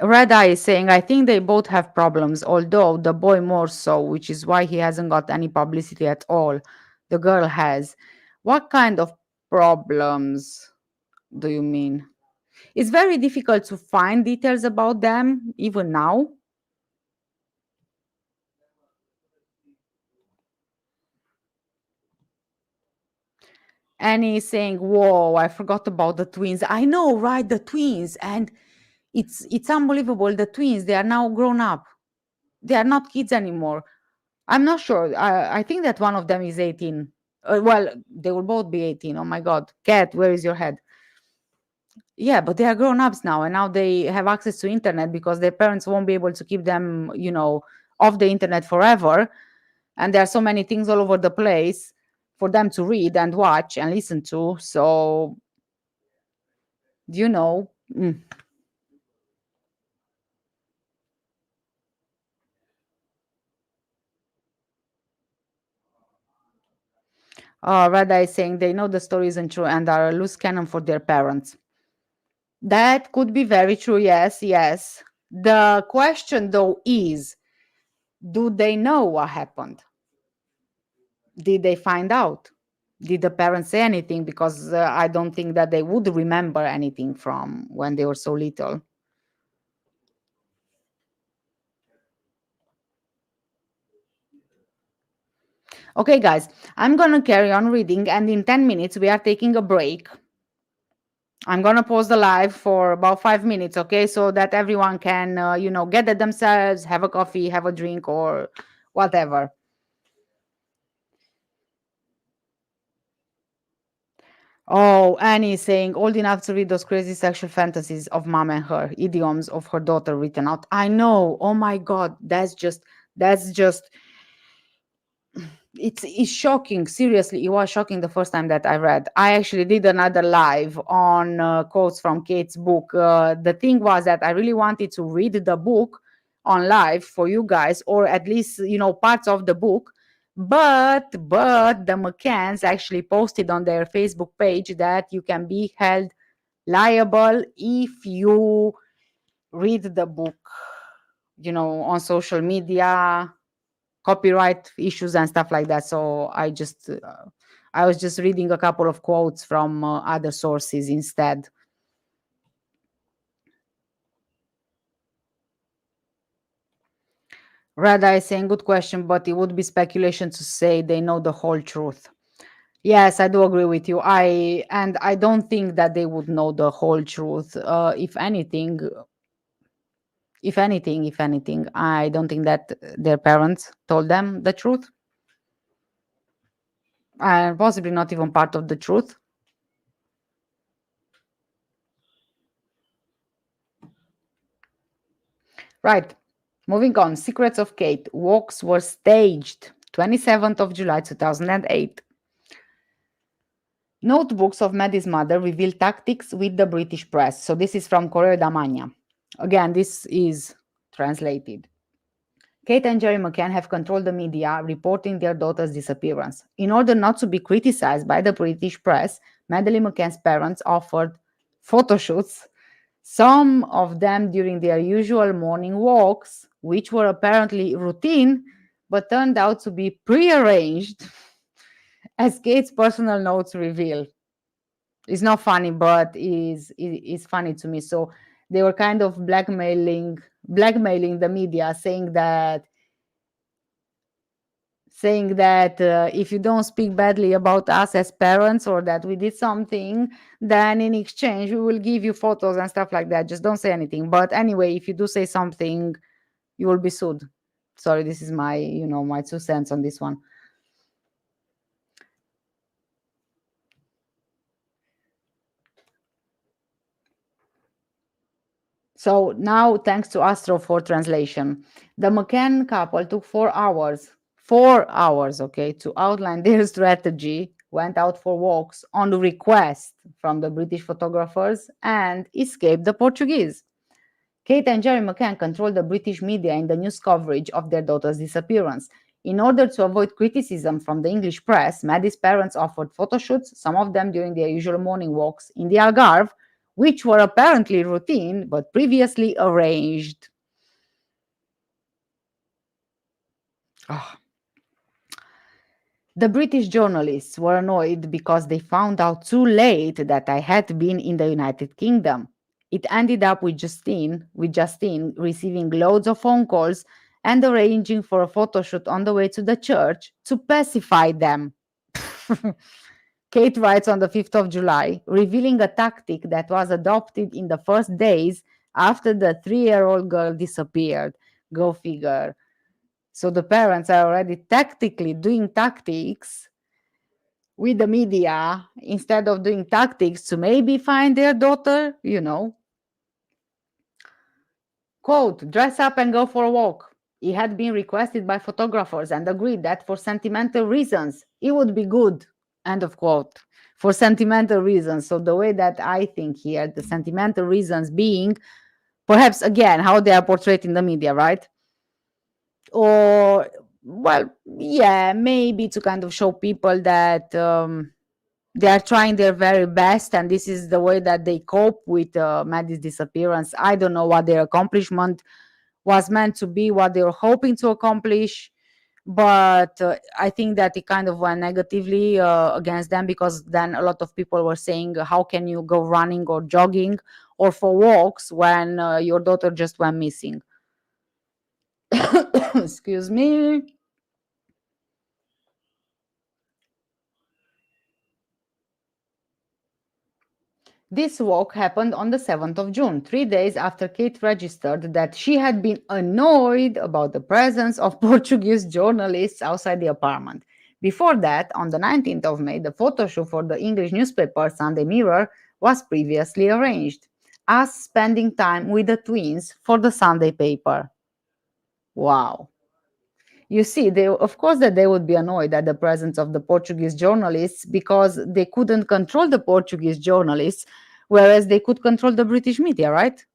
Red Eye is saying, I think they both have problems, although the boy more so, which is why he hasn't got any publicity at all. The girl has. What kind of problems do you mean? It's very difficult to find details about them, even now. And he's saying, whoa, I forgot about the twins. I know, right? The twins. And it's unbelievable. The twins, they are now grown up. They are not kids anymore. I'm not sure. I think that one of them is 18. Well, they will both be 18. Oh my God. Cat, where is your head? Yeah, but they are grown ups now, and now they have access to internet because their parents won't be able to keep them, off the internet forever. And there are so many things all over the place for them to read and watch and listen to. So, you know. mm. Rada is saying they know the story isn't true and are a loose cannon for their parents. That could be very true. Yes, yes. The question, though, is, do they know what happened? Did they find out? Did the parents say anything? Because I don't think that they would remember anything from when they were so little. Okay, guys, I'm going to carry on reading, and in 10 minutes, we are taking a break. I'm going to pause the live for about 5 minutes, okay? So that everyone can, gather themselves, have a coffee, have a drink, or whatever. Oh, Annie is saying, old enough to read those crazy sexual fantasies of mom and her, idioms of her daughter written out. I know. Oh my God. That's just It's shocking. Seriously, it was shocking the first time that I read. I actually did another live on quotes from Kate's book. The thing was that I really wanted to read the book on live for you guys, or at least parts of the book. But the McCanns actually posted on their Facebook page that you can be held liable if you read the book, on social media, copyright issues and stuff like that. So I was just reading a couple of quotes from other sources instead. Rada is saying, good question, but it would be speculation to say they know the whole truth. Yes, I do agree with you. I don't think that they would know the whole truth. If anything, I don't think that their parents told them the truth, and possibly not even part of the truth. Right. Moving on. Secrets of Kate. Walks were staged 27th of July 2008. Notebooks of Maddie's mother reveal tactics with the British press. So this is from Correio da Manhã. Again, this is translated. Kate and Jerry McCann have controlled the media reporting their daughter's disappearance. In order not to be criticized by the British press, Madeleine McCann's parents offered photo shoots, some of them during their usual morning walks, which were apparently routine but turned out to be prearranged, as Kate's personal notes reveal. It's not funny, but is funny to me. So they were kind of blackmailing the media, saying that if you don't speak badly about us as parents, or that we did something, then in exchange we will give you photos and stuff like that. Just don't say anything. But anyway, if you do say something, you will be sued. Sorry, this is my 2 cents on this one. So now, thanks to Astro for translation, the McCann couple took 4 hours, okay, to outline their strategy, went out for walks on request from the British photographers, and escaped the Portuguese. Kate and Jerry McCann controlled the British media in the news coverage of their daughter's disappearance. In order to avoid criticism from the English press, Maddie's parents offered photo shoots, some of them during their usual morning walks in the Algarve, which were apparently routine but previously arranged. Ah. The British journalists were annoyed because they found out too late that I had been in the United Kingdom. It ended up with Justine receiving loads of phone calls and arranging for a photo shoot on the way to the church to pacify them. Kate writes on the 5th of July, revealing a tactic that was adopted in the first days after the 3-year-old girl disappeared. Go figure. So the parents are already tactically doing tactics with the media instead of doing tactics to maybe find their daughter. Quote, dress up and go for a walk. It had been requested by photographers and agreed that for sentimental reasons, it would be good. End of quote. For sentimental reasons. So the way that I think here, the sentimental reasons being perhaps again how they are portrayed in the media, right? Or, well, yeah, maybe to kind of show people that they are trying their very best, and this is the way that they cope with Maddie's disappearance. I don't know what their accomplishment was meant to be, what they were hoping to accomplish, but I think that it kind of went negatively against them, because then a lot of people were saying, how can you go running or jogging or for walks when your daughter just went missing? Excuse me. This walk happened on the 7th of June, 3 days after Kate registered that she had been annoyed about the presence of Portuguese journalists outside the apartment. Before that, on the 19th of May, the photo shoot for the English newspaper Sunday Mirror was previously arranged, us spending time with the twins for the Sunday paper. Wow. You see, they of course that they would be annoyed at the presence of the Portuguese journalists because they couldn't control the Portuguese journalists, whereas they could control the British media, right?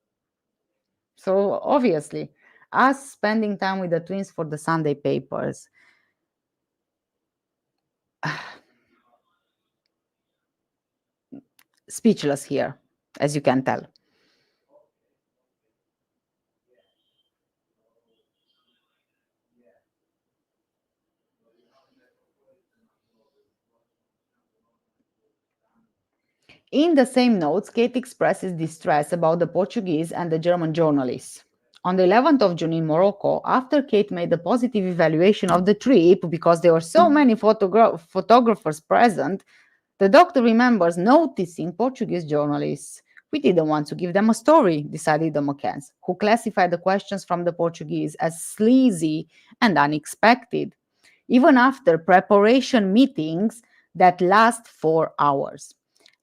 So obviously, us spending time with the twins for the Sunday papers, speechless here, as you can tell. In the same notes, Kate expresses distress about the Portuguese and the German journalists. On the 11th of June in Morocco, after Kate made a positive evaluation of the trip because there were so many photographers present, the doctor remembers noticing Portuguese journalists. We didn't want to give them a story, decided the McCanns, who classified the questions from the Portuguese as sleazy and unexpected, even after preparation meetings that last 4 hours.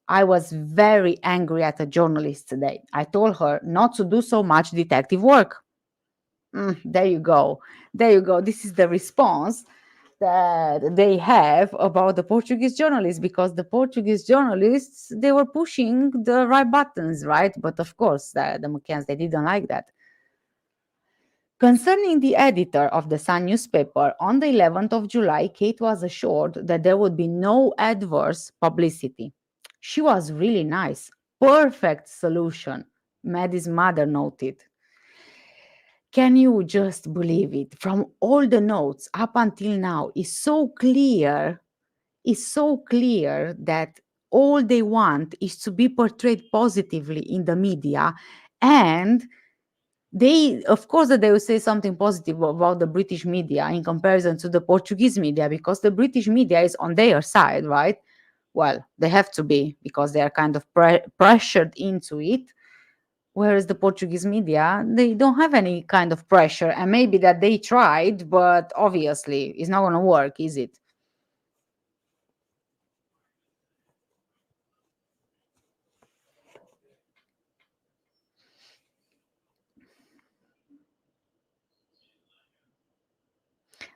I was very angry at a journalist today. I told her not to do so much detective work. There you go. There you go. This is the response that they have about the Portuguese journalists because the Portuguese journalists they were pushing the right buttons, right? But of course, the McCanns they didn't like that. Concerning the editor of the Sun newspaper, on the 11th of July, Kate was assured that there would be no adverse publicity. She was really nice. Perfect solution, Maddie's mother noted. Can you just believe it? From all the notes up until now, is so clear that all they want is to be portrayed positively in the media, and they of course that they will say something positive about the British media in comparison to the Portuguese media because the British media is on their side, right? Well, they have to be because they are kind of pressured into it, whereas the Portuguese media they don't have any kind of pressure, and maybe that they tried but obviously it's not going to work, is it?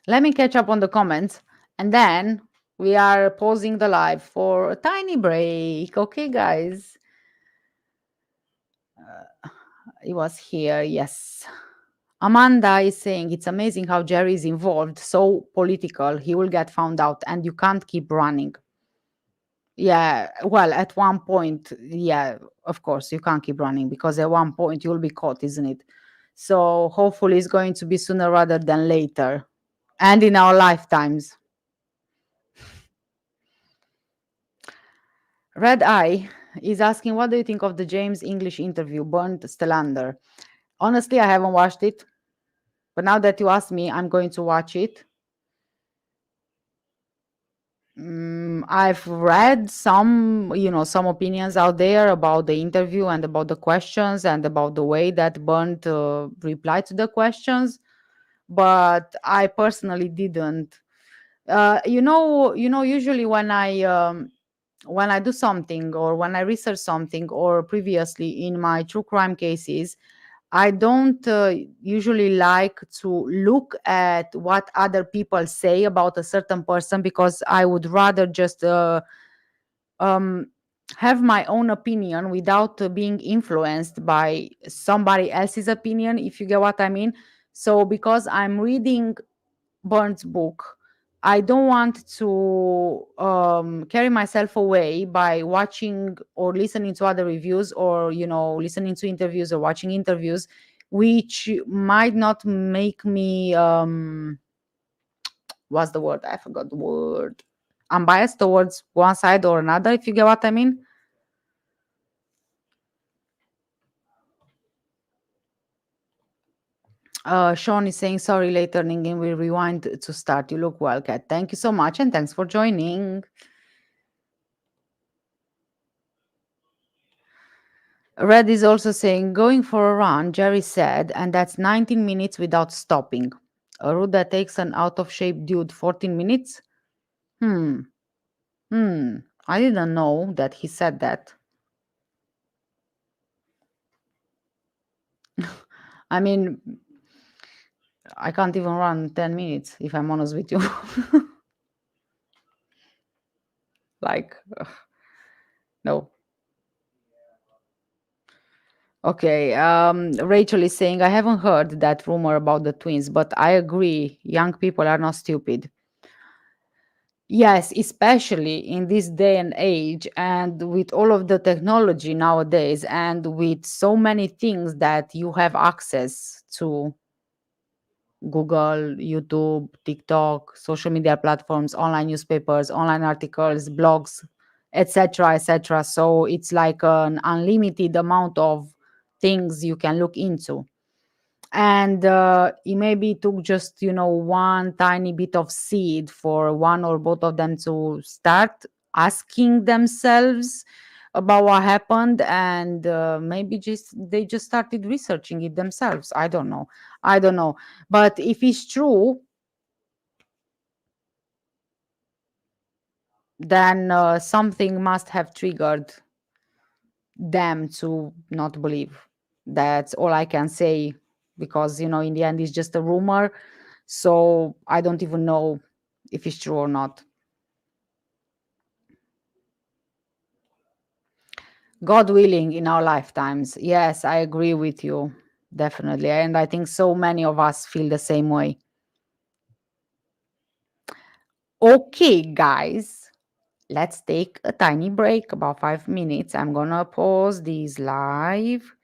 Let me catch up on the comments and then we are pausing the live for a tiny break. Okay, guys. It was here, yes. Amanda is saying it's amazing how Jerry is involved, so political. He will get found out and you can't keep running. Yeah, well, at one point, yeah, of course, you can't keep running because at one point you'll be caught, isn't it? So hopefully it's going to be sooner rather than later and in our lifetimes. Red Eye is asking, what do you think of the James English interview, Burnt Stellander? Honestly, I haven't watched it, but now that you ask me, I'm going to watch it. I've read some opinions out there about the interview and about the questions and about the way that Burnt replied to the questions, but I personally didn't. Usually when I do something or when I research something or previously in my true crime cases, I don't usually like to look at what other people say about a certain person because I would rather just um, have my own opinion without being influenced by somebody else's opinion, if you get what I mean. So, because I'm reading Burns' book, I don't want to carry myself away by watching or listening to other reviews or, listening to interviews or watching interviews, which might not make me, what's the word? I forgot the word. I'm biased towards one side or another, if you get what I mean. Sean is saying, sorry, late turning in. We rewind to start. You look well, Kat. Thank you so much. And thanks for joining. Red is also saying, going for a run, Jerry said, and that's 19 minutes without stopping. A route that takes an out of shape dude 14 minutes? Hmm. Hmm. I didn't know that he said that. I mean, I can't even run 10 minutes if I'm honest with you. Like, no. Okay, Rachel is saying, I haven't heard that rumor about the twins, but I agree. Young people are not stupid. Yes, especially in this day and age, and with all of the technology nowadays, and with so many things that you have access to Google, YouTube, TikTok, social media platforms, online newspapers, online articles, blogs, etc., etc. So it's like an unlimited amount of things you can look into. And it maybe took just, one tiny bit of seed for one or both of them to start asking themselves about what happened, and maybe just they just started researching it themselves. I don't know, but if it's true, then something must have triggered them to not believe. That's all I can say, because in the end it's just a rumor. So I don't even know if it's true or not. God willing, in our lifetimes. Yes, I agree with you. Definitely. And I think so many of us feel the same way. Okay, guys, let's take a tiny break, about 5 minutes. I'm gonna pause this live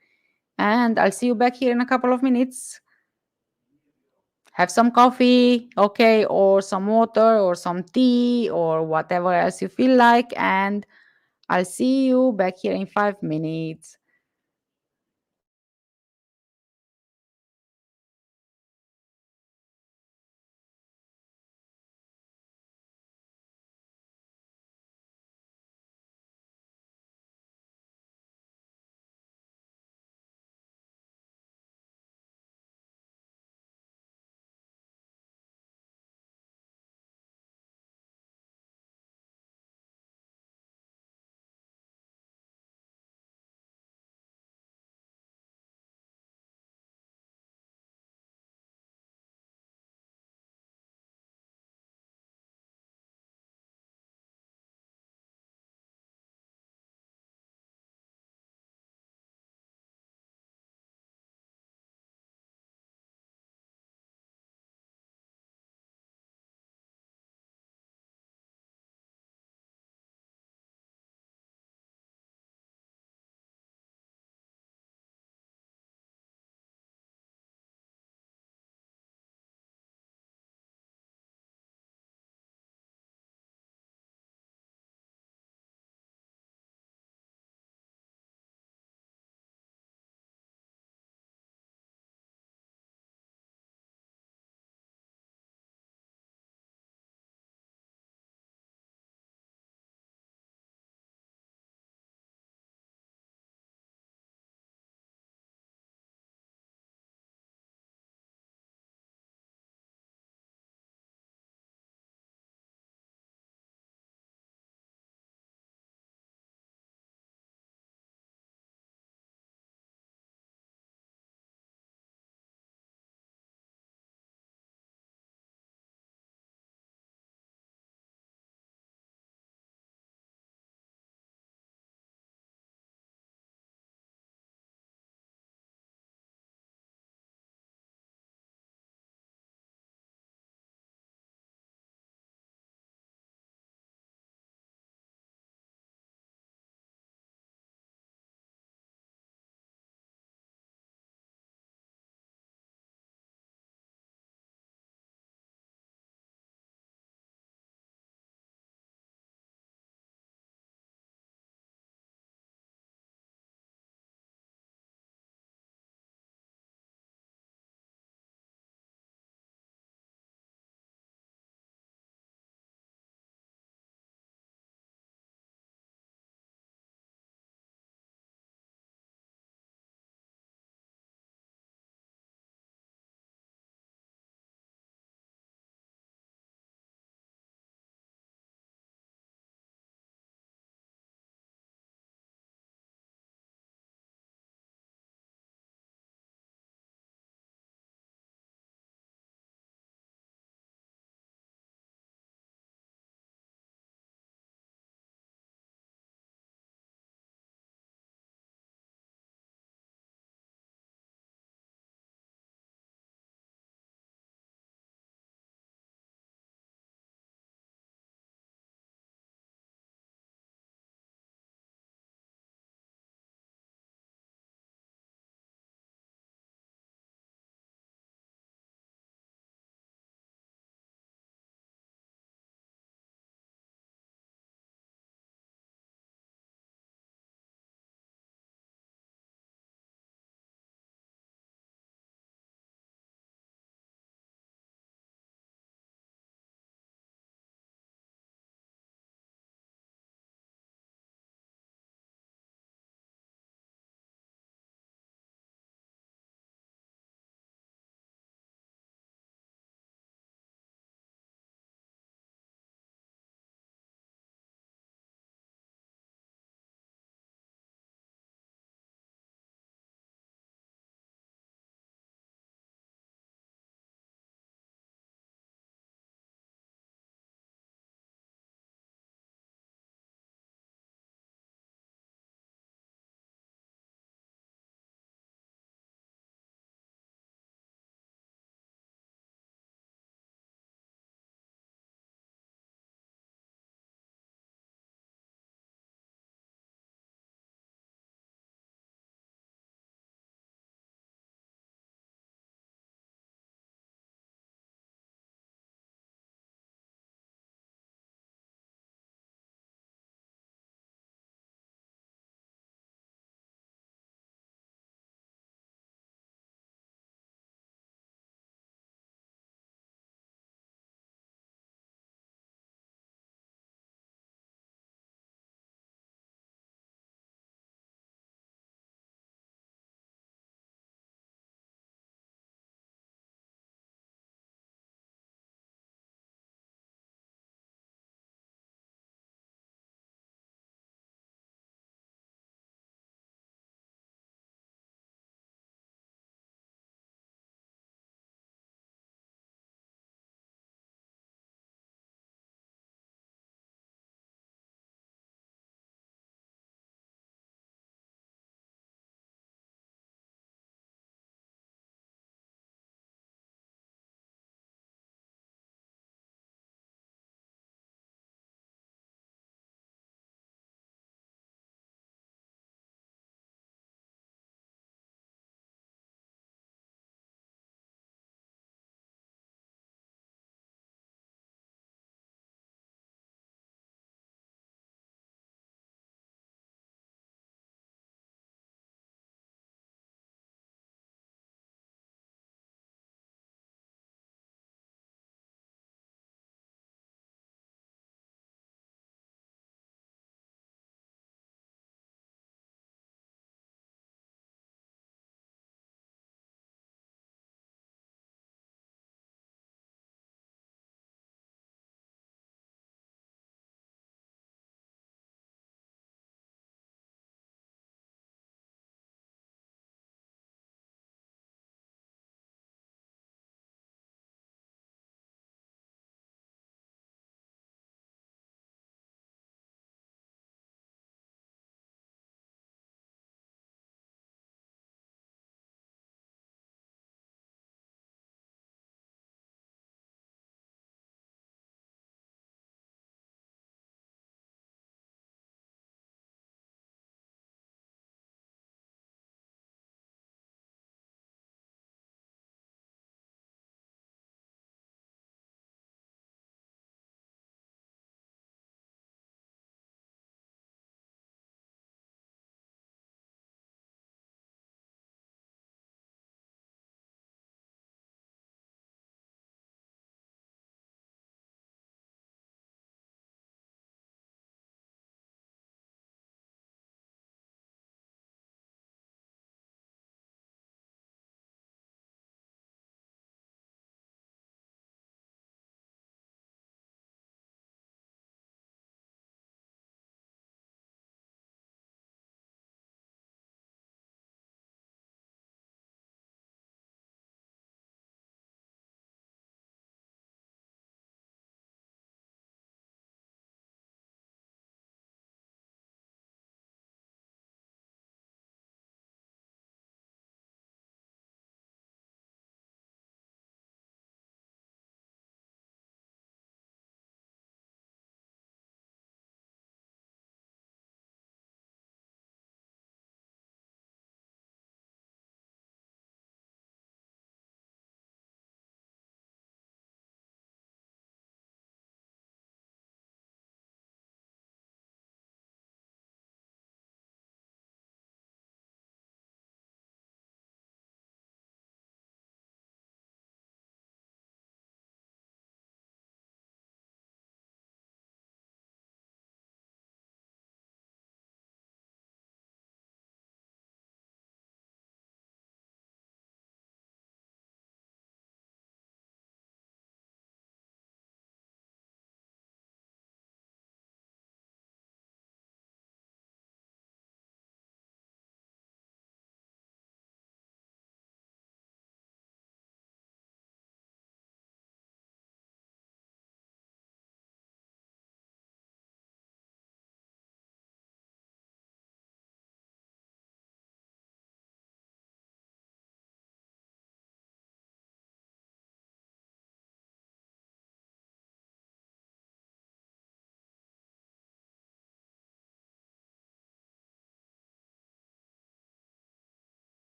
and I'll see you back here in a couple of minutes. Have some coffee, okay, or some water, or some tea, or whatever else you feel like. And I'll see you back here in 5 minutes.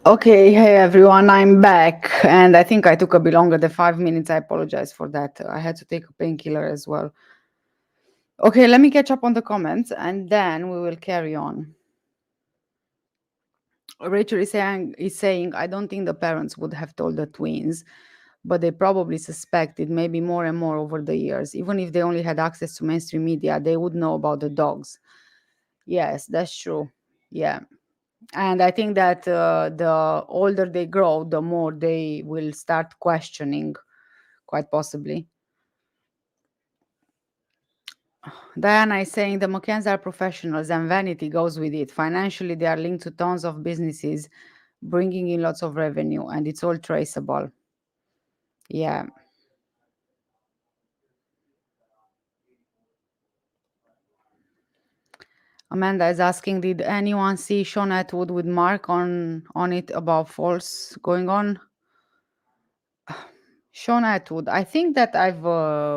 Okay, hey everyone, I'm back. And I think I took a bit longer than 5 minutes. I apologize for that. I had to take a painkiller as well. Okay, let me catch up on the comments and then we will carry on. Rachel is saying, I don't think the parents would have told the twins, but they probably suspected maybe more and more over the years. Even if they only had access to mainstream media, they would know about the dogs. Yes, that's true. Yeah. And I think that the older they grow, the more they will start questioning, quite possibly. Diana is saying the McCanns are professionals and vanity goes with it. Financially, they are linked to tons of businesses, bringing in lots of revenue, and it's all traceable. Yeah. Amanda is asking, did anyone see Sean Atwood with Mark on it about false going on? Sean Atwood. I think that I've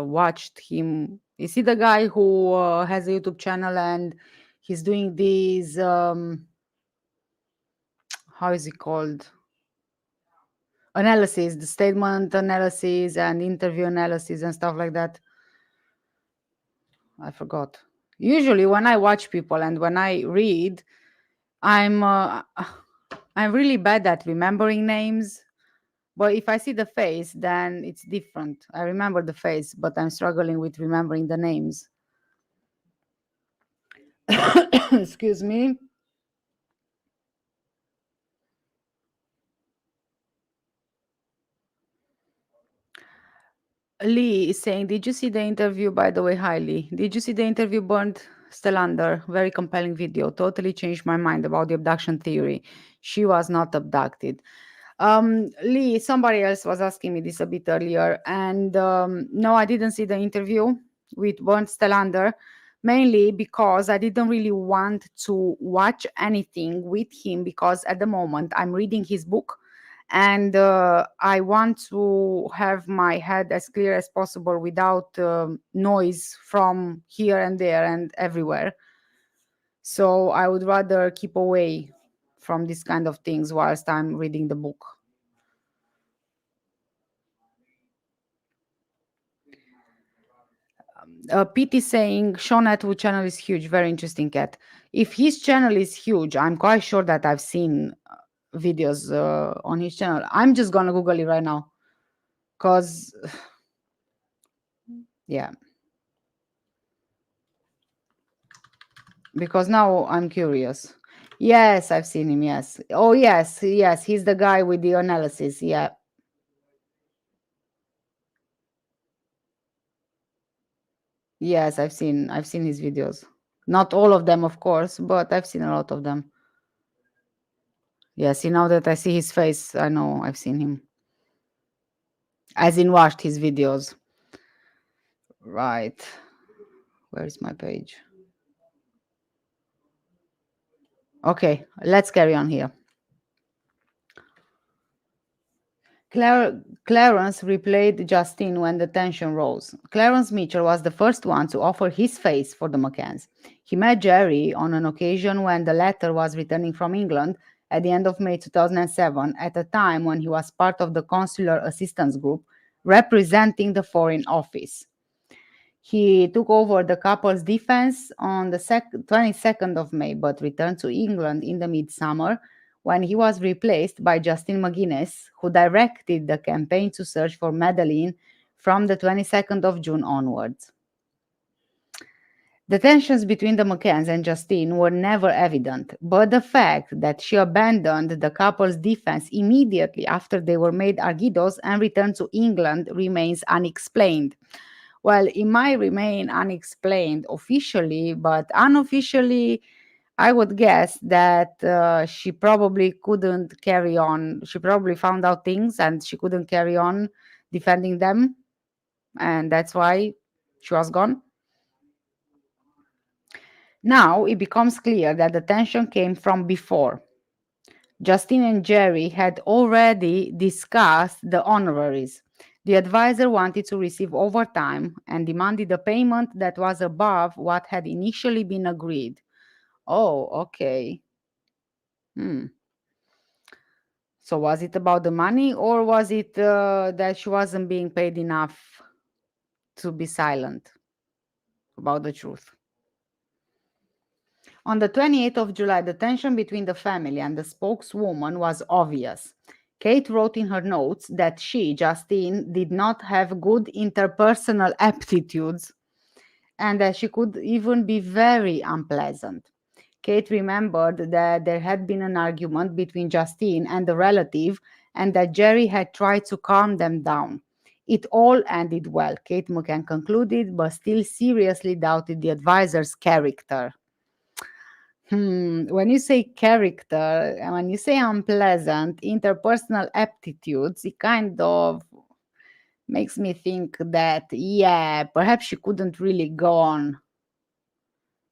watched him. Is he the guy who has a YouTube channel and he's doing these how is it called? Analysis, the statement analysis and interview analysis and stuff like that. I forgot. Usually when I watch people and when I read, I'm I'm really bad at remembering names. But if I see the face, then it's different. I remember the face, but I'm struggling with remembering the names. Excuse me. Lee is saying, did you see the interview, by the way? Hi, Lee. Did you see the interview, Bernd Stellander? Very compelling video. Totally changed my mind about the abduction theory. She was not abducted. Lee, somebody else was asking me this a bit earlier, and no, I didn't see the interview with Bernd Stellander, mainly because I didn't really want to watch anything with him because at the moment I'm reading his book and I want to have my head as clear as possible without noise from here and there and everywhere. So I would rather keep away from these kind of things whilst I'm reading the book. Pete is saying Sean Atwood channel is huge, very interesting cat. If his channel is huge, I'm quite sure that I've seen videos on his channel. I'm just gonna Google it right now, cause yeah, because now I'm curious. Yes, I've seen him. Yes. Oh yes, yes, he's the guy with the analysis. Yeah. Yes, I've seen his videos. Not all of them, of course, but I've seen a lot of them. Yeah, see, now that I see his face, I know I've seen him. As in watched his videos. Right. Where is my page? Okay, let's carry on here. Clarence replayed Justine when the tension rose. Clarence Mitchell was the first one to offer his face for the McCanns. He met Jerry on an occasion when the latter was returning from England at the end of May 2007, at a time when he was part of the consular assistance group representing the Foreign Office. He took over the couple's defense on the 22nd of May, but returned to England in the midsummer when he was replaced by Justin McGuinness, who directed the campaign to search for Madeleine from the 22nd of June onwards. The tensions between the McCanns and Justine were never evident, but the fact that she abandoned the couple's defense immediately after they were made Argidos and returned to England remains unexplained. Well, it might remain unexplained officially, but unofficially, I would guess that she probably couldn't carry on. She probably found out things and she couldn't carry on defending them. And that's why she was gone. Now it becomes clear that the tension came from before. Justine and Jerry had already discussed the honoraries. The advisor wanted to receive overtime and demanded a payment that was above what had initially been agreed. Oh, okay. Hmm. So was it about the money, or was it that she wasn't being paid enough to be silent about the truth? On the 28th of July, the tension between the family and the spokeswoman was obvious. Kate wrote in her notes that she, Justine, did not have good interpersonal aptitudes and that she could even be very unpleasant. Kate remembered that there had been an argument between Justine and the relative and that Jerry had tried to calm them down. It all ended well, Kate McCann concluded, but still seriously doubted the advisor's character. When you say character, and when you say unpleasant, interpersonal aptitudes, it kind of makes me think that, yeah, perhaps she couldn't really go on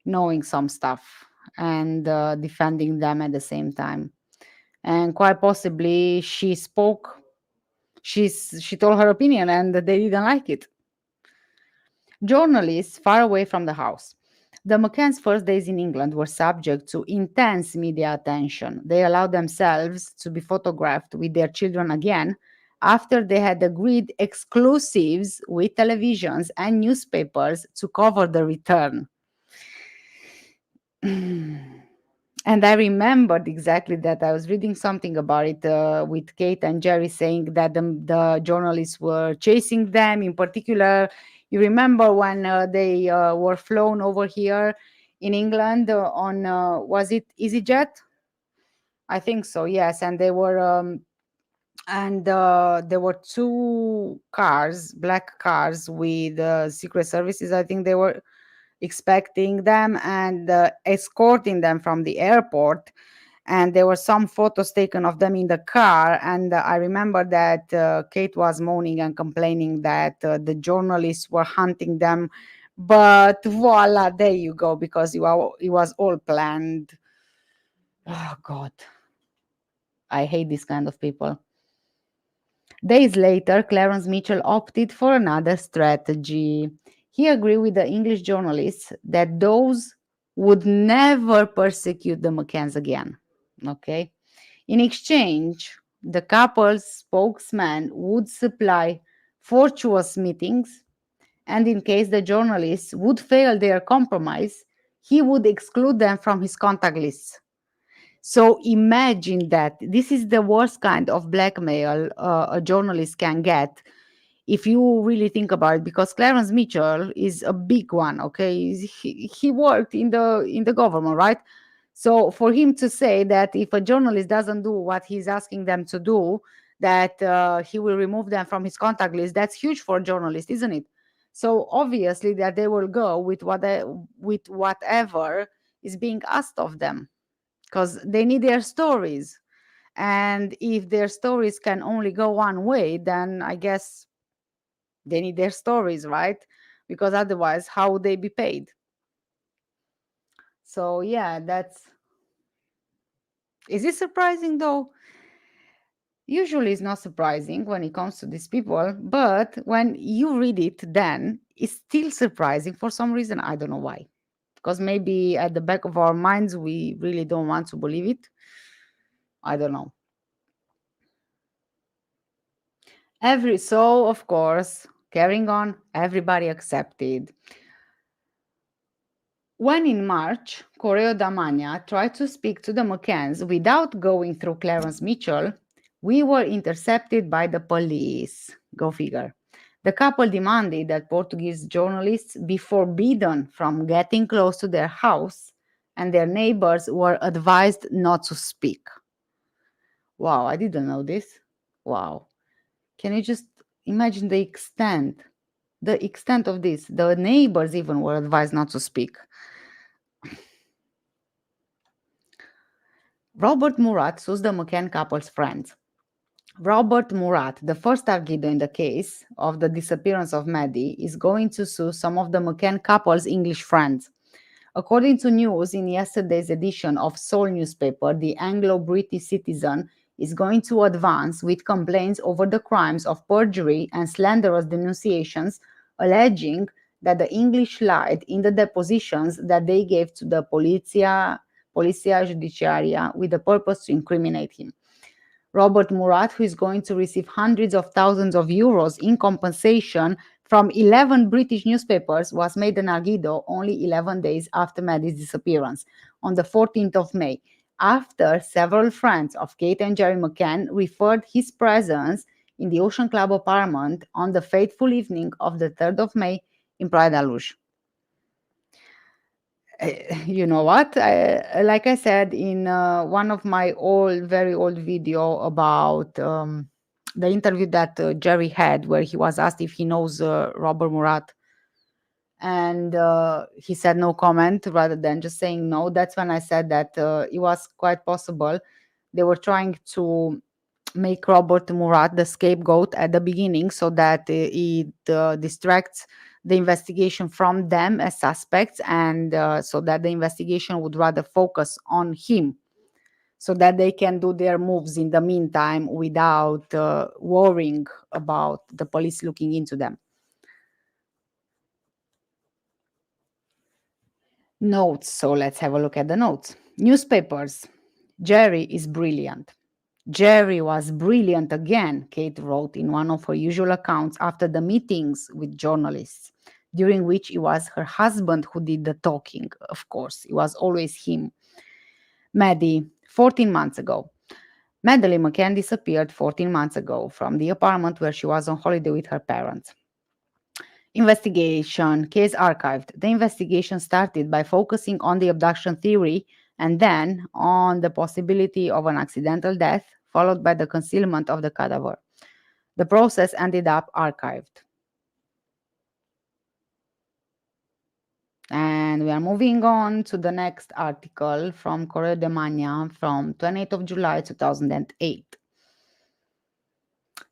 knowing some stuff and defending them at the same time. And quite possibly she told her opinion and they didn't like it. Journalists far away from the house. The McCann's first days in England were subject to intense media attention. They allowed themselves to be photographed with their children again after they had agreed exclusives with televisions and newspapers to cover the return. And I remembered exactly that. I was reading something about it with Kate and Jerry saying that the journalists were chasing them. In particular, you remember when they were flown over here in England on, was it EasyJet? I think so, yes. And they were, and there were two cars, black cars with Secret Services. I think they were expecting them and escorting them from the airport, and there were some photos taken of them in the car. And I remember that Kate was moaning and complaining that the journalists were hunting them, but voila, there you go, because it was all planned. Oh god, I hate this kind of people. Days later, Clarence Mitchell opted for another strategy. He agreed with the English journalists that those would never persecute the McCanns again. Okay. In exchange, the couple's spokesman would supply fortuitous meetings, and in case the journalists would fail their compromise, he would exclude them from his contact list. So imagine that this is the worst kind of blackmail a journalist can get if you really think about it, because Clarence Mitchell is a big one. Okay, he worked in the government, right? So for him to say that if a journalist doesn't do what he's asking them to do, that he will remove them from his contact list, that's huge for a journalist, isn't it? So obviously that they will go with with whatever is being asked of them, because they need their stories. And if their stories can only go one way, then I guess they need their stories, right? Because otherwise, how would they be paid? So yeah, that's, is it surprising though? Usually it's not surprising when it comes to these people, but when you read it, then it's still surprising for some reason. I don't know why. Because maybe at the back of our minds, we really don't want to believe it. I don't know. So of course, carrying on, everybody accepted. When in March, Correo da Manhã tried to speak to the McCanns without going through Clarence Mitchell, we were intercepted by the police. Go figure. The couple demanded that Portuguese journalists be forbidden from getting close to their house, and their neighbors were advised not to speak. Wow, I didn't know this. Wow. Can you just imagine the extent? The extent of this. The neighbors even were advised not to speak. Robert Murat sues the McCann couple's friends. Robert Murat, the first arguer in the case of the disappearance of Maddie, is going to sue some of the McCann couple's English friends. According to news in yesterday's edition of Seoul newspaper, the Anglo-British Citizen is going to advance with complaints over the crimes of perjury and slanderous denunciations, alleging that the English lied in the depositions that they gave to the Polizia Judiciaria with the purpose to incriminate him. Robert Murat, who is going to receive hundreds of thousands of euros in compensation from 11 British newspapers, was made an arguido only 11 days after Maddie's disappearance, on the 14th of May, after several friends of Kate and Jerry Mccann referred his presence in the Ocean Club apartment on the fateful evening of the 3rd of May in Praia da Luz. You know what? Like I said in one of my very old video about the interview that Jerry had, where he was asked if he knows Robert Murat, and he said no comment rather than just saying no. That's when I said that it was quite possible they were trying to make Robert Murat the scapegoat at the beginning so that it distracts the investigation from them as suspects, and so that the investigation would rather focus on him so that they can do their moves in the meantime without worrying about the police looking into them. Notes. So let's have a look at the notes. Newspapers. Jerry is brilliant. Jerry was brilliant again, Kate wrote in one of her usual accounts after the meetings with journalists, during which it was her husband who did the talking, of course. It was always him. Maddie, 14 months ago. Madeleine McCann disappeared 14 months ago from the apartment where she was on holiday with her parents. Investigation, case archived. The investigation started by focusing on the abduction theory and then on the possibility of an accidental death, followed by the concealment of the cadaver. The process ended up archived. And we are moving on to the next article from Correio da Manhã from 28th of July 2008.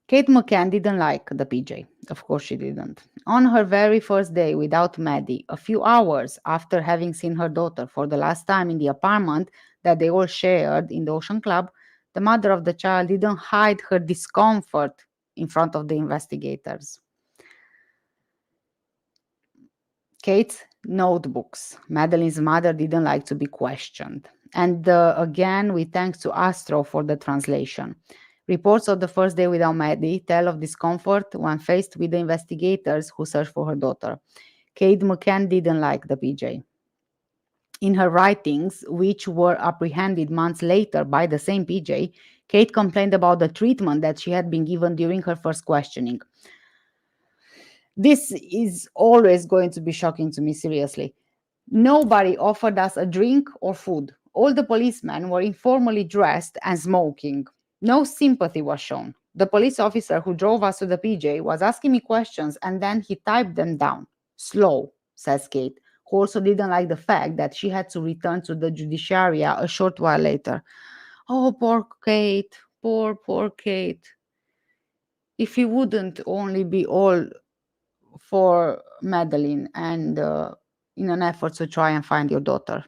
Kate Mccann didn't like the PJ. Of course she didn't. On her very first day without Maddie, a few hours after having seen her daughter for the last time in the apartment that they all shared in the Ocean Club, the mother of the child didn't hide her discomfort in front of the investigators. Kate's notebooks. Madeline's mother didn't like to be questioned. And again, we thanks to Astro for the translation. Reports of the first day without Maddie tell of discomfort when faced with the investigators who searched for her daughter. Kate Mccann didn't like the PJ. In her writings, which were apprehended months later by the same PJ, Kate complained about the treatment that she had been given during her first questioning. This is always going to be shocking to me, seriously. Nobody offered us a drink or food. All the policemen were informally dressed and smoking. No sympathy was shown. The police officer who drove us to the PJ was asking me questions and then he typed them down. Slow, says Kate, who also didn't like the fact that she had to return to the judiciary a short while later. Oh, poor Kate, poor Kate. If it wouldn't only be all for Madeline and in an effort to try and find your daughter.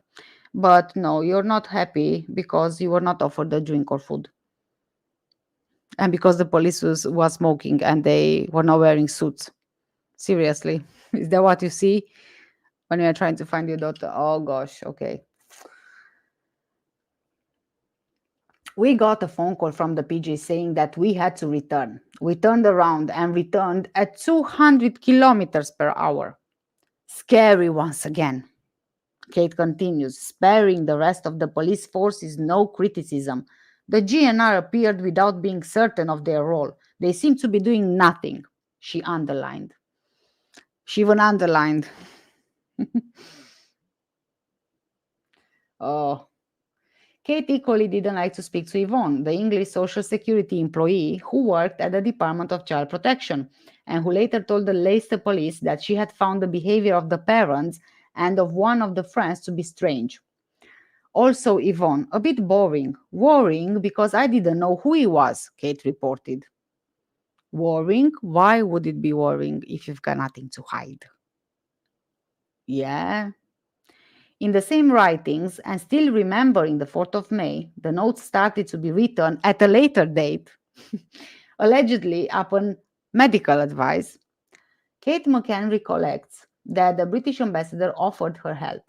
But no, you're not happy because you were not offered a drink or food. And because the police was smoking and they were not wearing suits. Seriously. Is that what you see when you're trying to find your daughter? Oh gosh, okay. We got a phone call from the PJ saying that we had to return. We turned around and returned at 200 kilometers per hour. Scary once again. Kate continues, sparing the rest of the police forces no criticism. The GNR appeared without being certain of their role. They seem to be doing nothing, she underlined. She even underlined. Oh. Kate equally didn't like to speak to Yvonne, the English Social Security employee who worked at the Department of Child Protection, and who later told the Leicester police that she had found the behavior of the parents and of one of the friends to be strange. Also, Yvonne, a bit boring. Worrying because I didn't know who he was, Kate reported. Worrying? Why would it be worrying if you've got nothing to hide? Yeah. In the same writings, and still remembering the 4th of May, the notes started to be written at a later date, allegedly upon medical advice. Kate Mccann recollects that the British ambassador offered her help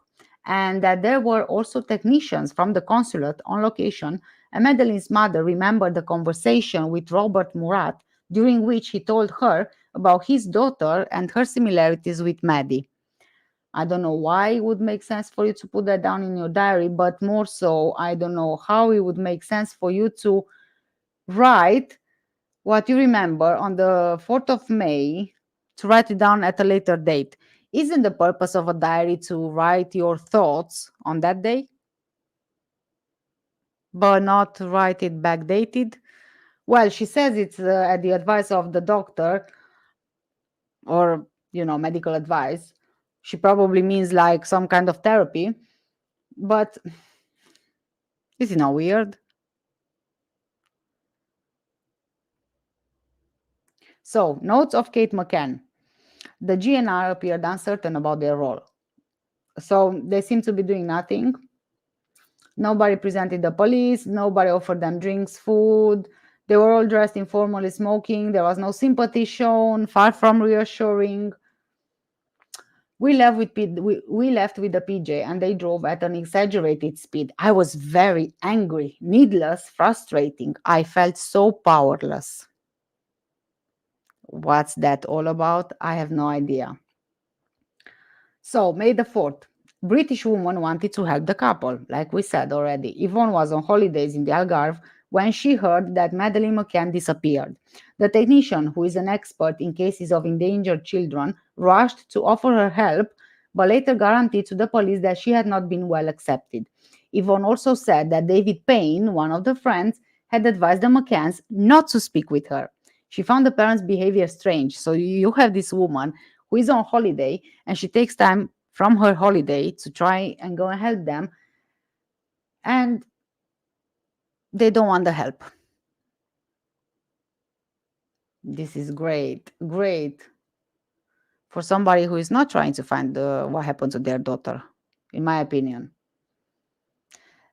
and that there were also technicians from the consulate on location and Madeline's mother remembered the conversation with Robert Murat, during which he told her about his daughter and her similarities with Maddie. I don't know why it would make sense for you to put that down in your diary, but more so, I don't know how it would make sense for you to write what you remember on the 4th of May, to write it down at a later date. Isn't the purpose of a diary to write your thoughts on that day, but not write it backdated? Well, she says it's at the advice of the doctor, or, medical advice. She probably means like some kind of therapy, but is it not weird? So, notes of Kate McCann. The GNR appeared uncertain about their role. So, they seem to be doing nothing. Nobody presented the police, nobody offered them drinks, food. They were all dressed informally, smoking. There was no sympathy shown, far from reassuring. We left with the PJ and they drove at an exaggerated speed. I was very angry, needless, frustrating. I felt so powerless. What's that all about? I have no idea. So, May the 4th, British woman wanted to help the couple, like we said already. Yvonne was on holidays in the Algarve when she heard that Madeleine McCann disappeared. The technician, who is an expert in cases of endangered children, rushed to offer her help, but later guaranteed to the police that she had not been well accepted. Yvonne also said that David Payne, one of the friends, had advised the McCanns not to speak with her. She found the parents' behavior strange. So you have this woman who is on holiday and she takes time from her holiday to try and go and help them, and they don't want the help. This is great for somebody who is not trying to find what happened to their daughter, in my opinion.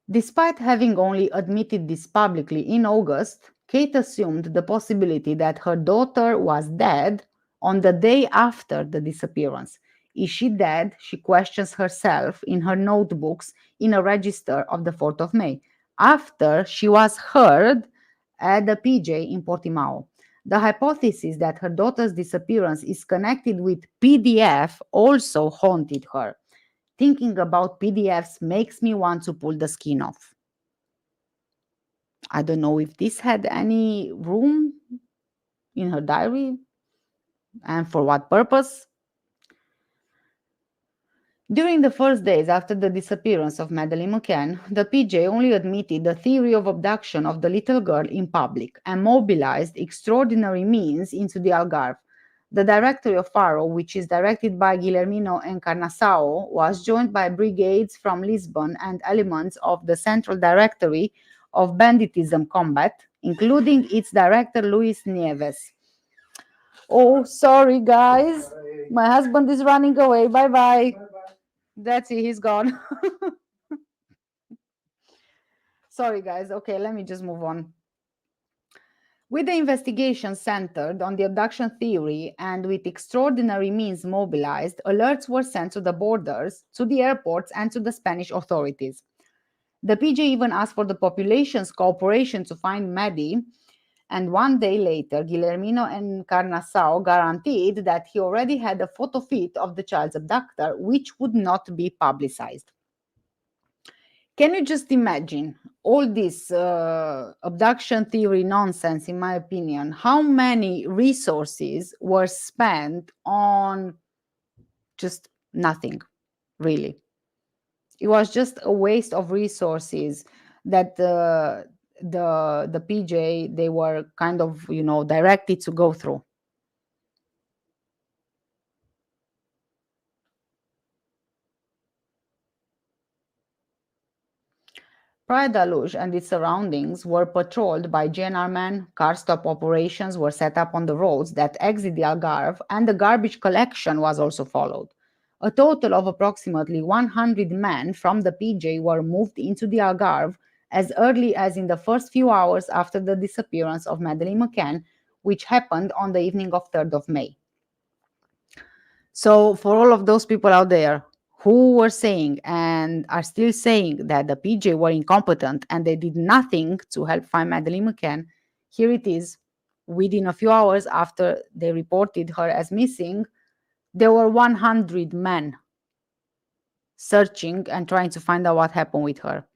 Despite having only admitted this publicly in August, Kate assumed the possibility that her daughter was dead on the day after the disappearance. Is she dead? She questions herself in her notebooks in a register of the 4th of May, after she was heard at the PJ in Portimao. The hypothesis that her daughter's disappearance is connected with PDF also haunted her. Thinking about PDFs makes me want to pull the skin off. I don't know if this had any room in her diary and for what purpose. During the first days after the disappearance of Madeleine McCann, the PJ only admitted the theory of abduction of the little girl in public and mobilized extraordinary means into the Algarve. The Directory of Faro, which is directed by Guillermino Encarnação, was joined by brigades from Lisbon and elements of the Central Directory of Banditism Combat, including its director Luis Nieves. Oh, sorry, guys. My husband is running away. Bye-bye. That's it. He's gone. Sorry, guys. Okay, let me just move on. With the investigation centered on the abduction theory and with extraordinary means mobilized, alerts were sent to the borders, to the airports, and to the Spanish authorities. The PJ even asked for the population's cooperation to find Maddie, and one day later, Guillermino Encarnação guaranteed that he already had a photo fit of the child's abductor, which would not be publicized. Can you just imagine all this abduction theory nonsense, in my opinion? How many resources were spent on just nothing, really? It was just a waste of resources that the PJ, they were kind of, directed to go through. Praia da Luz and its surroundings were patrolled by GNR men, car stop operations were set up on the roads that exit the Algarve, and the garbage collection was also followed. A total of approximately 100 men from the PJ were moved into the Algarve as early as in the first few hours after the disappearance of Madeleine McCann, which happened on the evening of 3rd of May. So for all of those people out there who were saying and are still saying that the PJ were incompetent and they did nothing to help find Madeleine McCann, here it is. Within a few hours after they reported her as missing, there were 100 men searching and trying to find out what happened with her.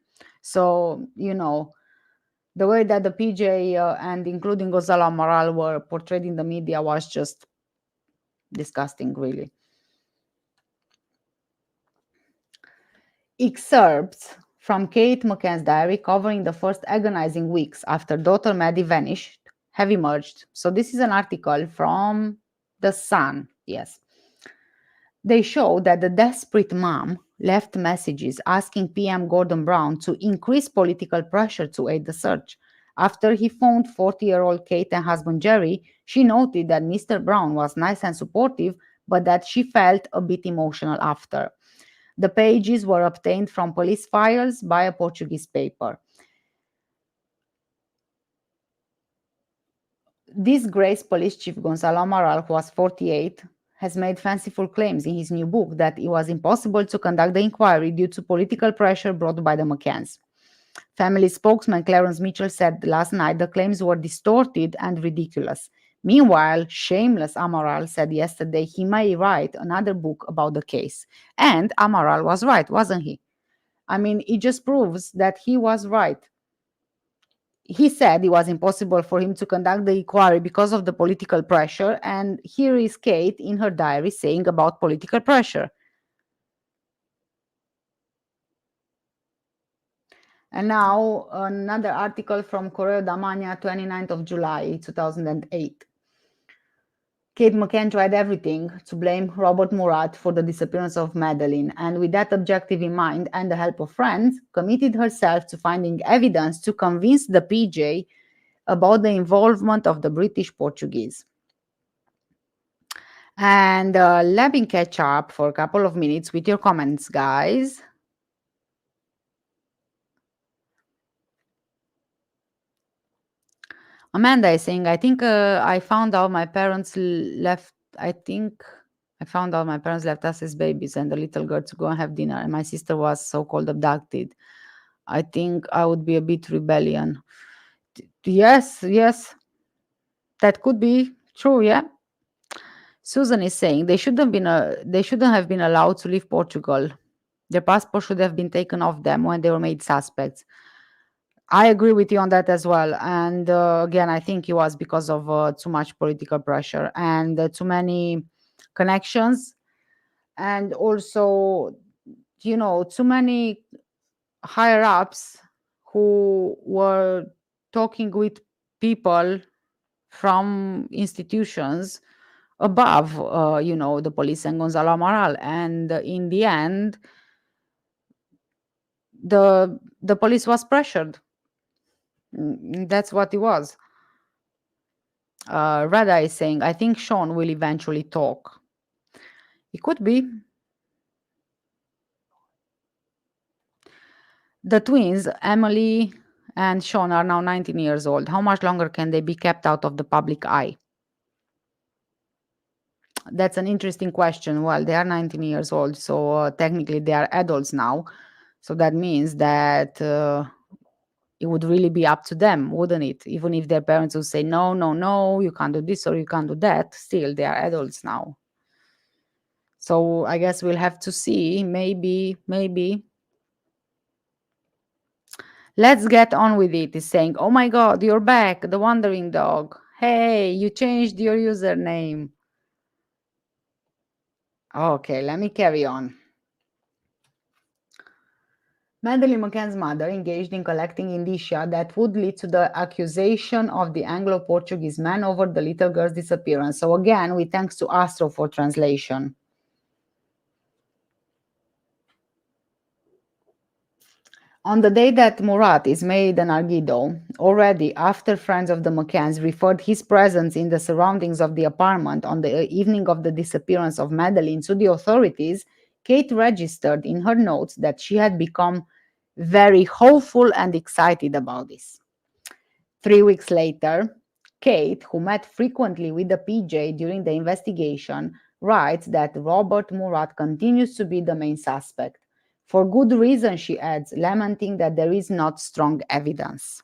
So, the way that the PJ and including Gonzalo Amaral were portrayed in the media was just disgusting, really. Excerpts from Kate McCann's diary covering the first agonizing weeks after daughter Maddie vanished have emerged. So this is an article from The Sun. Yes. They show that the desperate mom left messages asking PM Gordon Brown to increase political pressure to aid the search. After he phoned 40-year-old Kate and husband Jerry, she noted that Mr. Brown was nice and supportive, but that she felt a bit emotional after. The pages were obtained from police files by a Portuguese paper. Disgraced police chief Gonzalo Amaral, who was 48, has made fanciful claims in his new book that it was impossible to conduct the inquiry due to political pressure brought by the McCanns. Family spokesman Clarence Mitchell said last night the claims were distorted and ridiculous. Meanwhile, shameless Amaral said yesterday he may write another book about the case. And Amaral was right, wasn't he? I mean, it just proves that he was right. He said it was impossible for him to conduct the inquiry because of the political pressure, and here is Kate in her diary saying about political pressure. And now another article from Correio da Manhã, 29th of July, 2008. Kate McCann tried everything to blame Robert Murat for the disappearance of Madeleine, and with that objective in mind and the help of friends, committed herself to finding evidence to convince the PJ about the involvement of the British Portuguese. And let me catch up for a couple of minutes with your comments, guys. Amanda is saying, I think I found out my parents left. I think I found out my parents left us as babies and the little girl to go and have dinner, and my sister was so-called abducted. I think I would be a bit rebellion. Yes, yes, that could be true. Yeah. Susan is saying they shouldn't have been allowed to leave Portugal. Their passport should have been taken off them when they were made suspects. I agree with you on that as well. And again, I think it was because of too much political pressure and too many connections, and also, too many higher ups who were talking with people from institutions above, the police and Gonzalo Amaral. And in the end, the police was pressured. That's what it was. Rada is saying, I think Sean will eventually talk. It could be. The twins, Emily and Sean, are now 19 years old. How much longer can they be kept out of the public eye? That's an interesting question. Well, they are 19 years old, so technically they are adults now. So that means that it would really be up to them, wouldn't it? Even if their parents would say, no, no, no, you can't do this or you can't do that, still they are adults now. So I guess we'll have to see. Maybe. Let's get on with it. Is saying, oh my God, you're back, the wandering dog. Hey, you changed your username. Okay, let me carry on. Madeleine McCann's mother engaged in collecting indicia that would lead to the accusation of the Anglo-Portuguese man over the little girl's disappearance. So again, we thanks to Astro for translation. On the day that Murat is made an Arguido, already after friends of the McCanns referred his presence in the surroundings of the apartment on the evening of the disappearance of Madeleine to the authorities, Kate registered in her notes that she had become very hopeful and excited about this. 3 weeks later, Kate, who met frequently with the PJ during the investigation, writes that Robert Murat continues to be the main suspect. For good reason, she adds, lamenting that there is not strong evidence.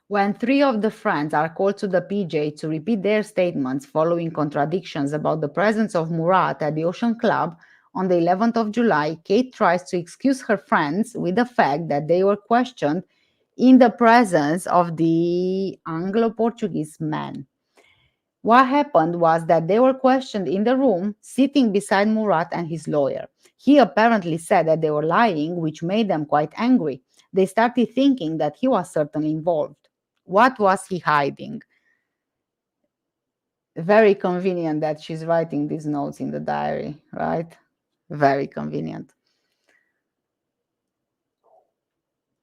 When three of the friends are called to the PJ to repeat their statements following contradictions about the presence of Murat at the Ocean Club on the 11th of July, Kate tries to excuse her friends with the fact that they were questioned in the presence of the Anglo Portuguese man. What happened was that they were questioned in the room, sitting beside Murat and his lawyer. He apparently said that they were lying, which made them quite angry. They started thinking that he was certainly involved. What was he hiding? Very convenient that she's writing these notes in the diary, right? Very convenient.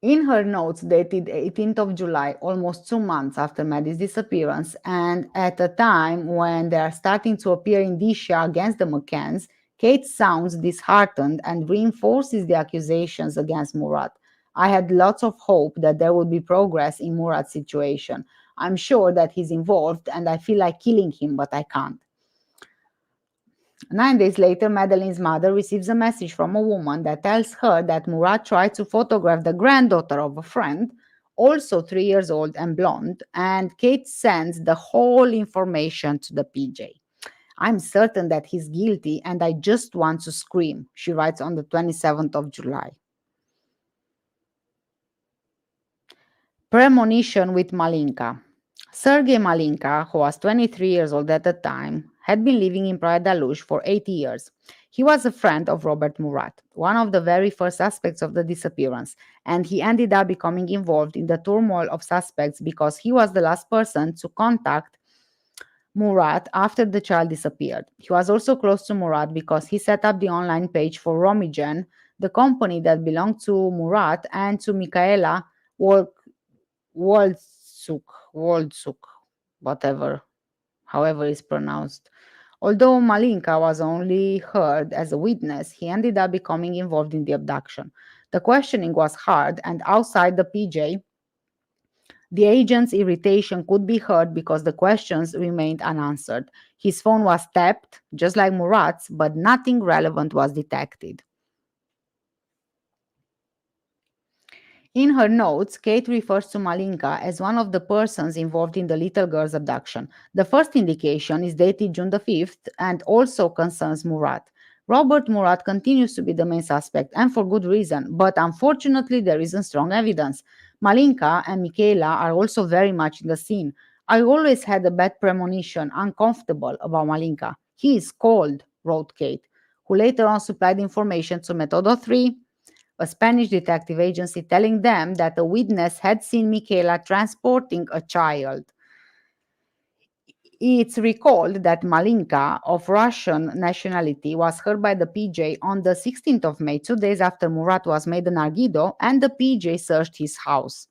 In her notes dated 18th of July, almost 2 months after Maddie's disappearance, and at a time when there are starting to appear indicia against the McCanns, Kate sounds disheartened and reinforces the accusations against Murat. I had lots of hope that there would be progress in Murat's situation. I'm sure that he's involved and I feel like killing him, but I can't. 9 days later, Madeline's mother receives a message from a woman that tells her that Murat tried to photograph the granddaughter of a friend, also 3 years old and blonde, and Kate sends the whole information to the PJ. I'm certain that he's guilty and I just want to scream, she writes on the 27th of July. Premonition with Malinka. Sergei Malinka, who was 23 years old at the time, had been living in Praia da Luz for 80 years. He was a friend of Robert Murat, one of the very first suspects of the disappearance, and he ended up becoming involved in the turmoil of suspects because he was the last person to contact Murat after the child disappeared. He was also close to Murat because he set up the online page for Mccann, the company that belonged to Murat and to Michaela Waldsuk, Waldsuk, whatever, however it's pronounced. Although Malinka was only heard as a witness, he ended up becoming involved in the abduction. The questioning was hard, and outside the PJ, the agent's irritation could be heard because the questions remained unanswered. His phone was tapped, just like Murat's, but nothing relevant was detected. In her notes, Kate refers to Malinka as one of the persons involved in the little girl's abduction. The first indication is dated June the 5th and also concerns Murat. Robert Murat continues to be the main suspect, and for good reason, but unfortunately there isn't strong evidence. Malinka and Michaela are also very much in the scene. I always had a bad premonition, uncomfortable about Malinka. He is cold, wrote Kate, who later on supplied information to Metodo 3, a Spanish detective agency, telling them that a witness had seen Michaela transporting a child. It's recalled that Malinka, of Russian nationality, was heard by the PJ on the 16th of May, 2 days after Murat was made an Argido, and the PJ searched his house.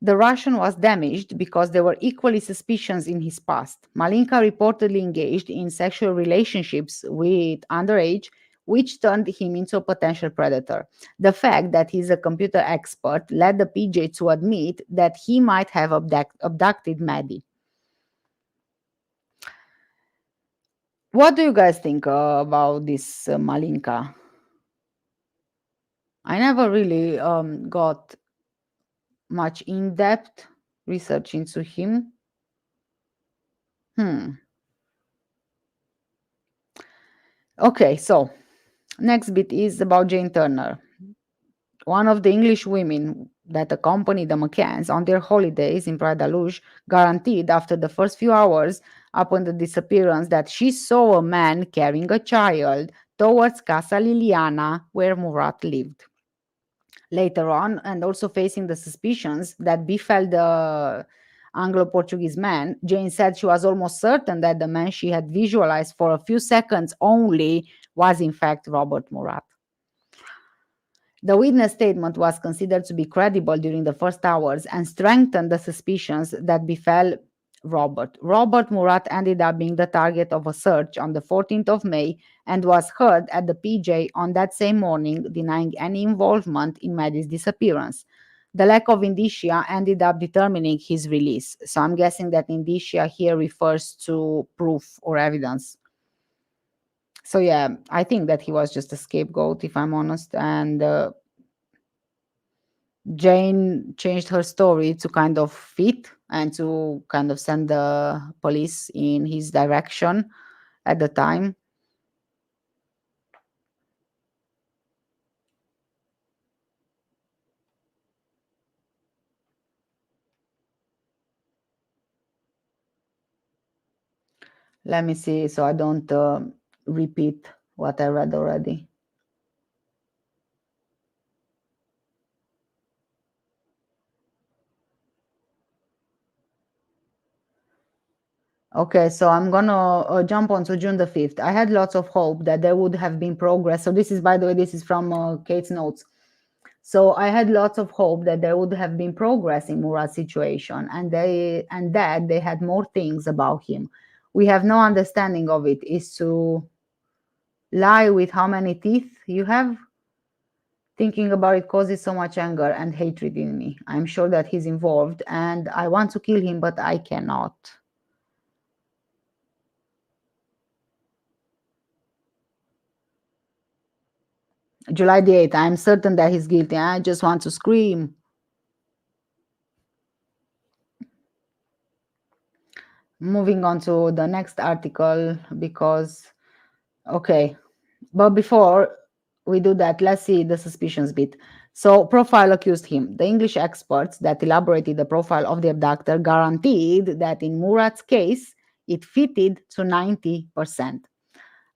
The Russian was damaged because there were equally suspicions in his past. Malinka reportedly engaged in sexual relationships with underage, which turned him into a potential predator. The fact that he's a computer expert led the PJ to admit that he might have abducted Maddie. What do you guys think about this Malinka? I never really got much in-depth research into him. Hmm. Okay, so next bit is about Jane Turner, one of the English women that accompanied the McCanns on their holidays in Praia da Luz, guaranteed after the first few hours upon the disappearance that she saw a man carrying a child towards Casa Liliana, where Murat lived. Later on, and also facing the suspicions that befell the Anglo-Portuguese man, Jane said she was almost certain that the man she had visualized for a few seconds only was in fact Robert Murat. The witness statement was considered to be credible during the first hours and strengthened the suspicions that befell Robert. Robert Murat ended up being the target of a search on the 14th of May and was heard at the PJ on that same morning, denying any involvement in Maddie's disappearance. The lack of indicia ended up determining his release. So I'm guessing that indicia here refers to proof or evidence. So yeah, I think that he was just a scapegoat, if I'm honest. And Jane changed her story to kind of fit and to kind of send the police in his direction at the time. Let me see so I don't repeat what I read already. Okay, so I'm gonna jump on to June the 5th. I had lots of hope that there would have been progress. So this is, by the way, this is from Kate's notes. So I had lots of hope that there would have been progress in Murat's situation, and that they had more things about him. We have no understanding of it. Is to lie with how many teeth you have. Thinking about it causes so much anger and hatred in me. I'm sure that he's involved, and I want to kill him, but I cannot. July the 8th, I'm certain that he's guilty. I just want to scream. Moving on to the next article because, okay, but before we do that, let's see the suspicions bit. So, profile accused him. The English experts that elaborated the profile of the abductor guaranteed that in Murat's case, it fitted to 90%.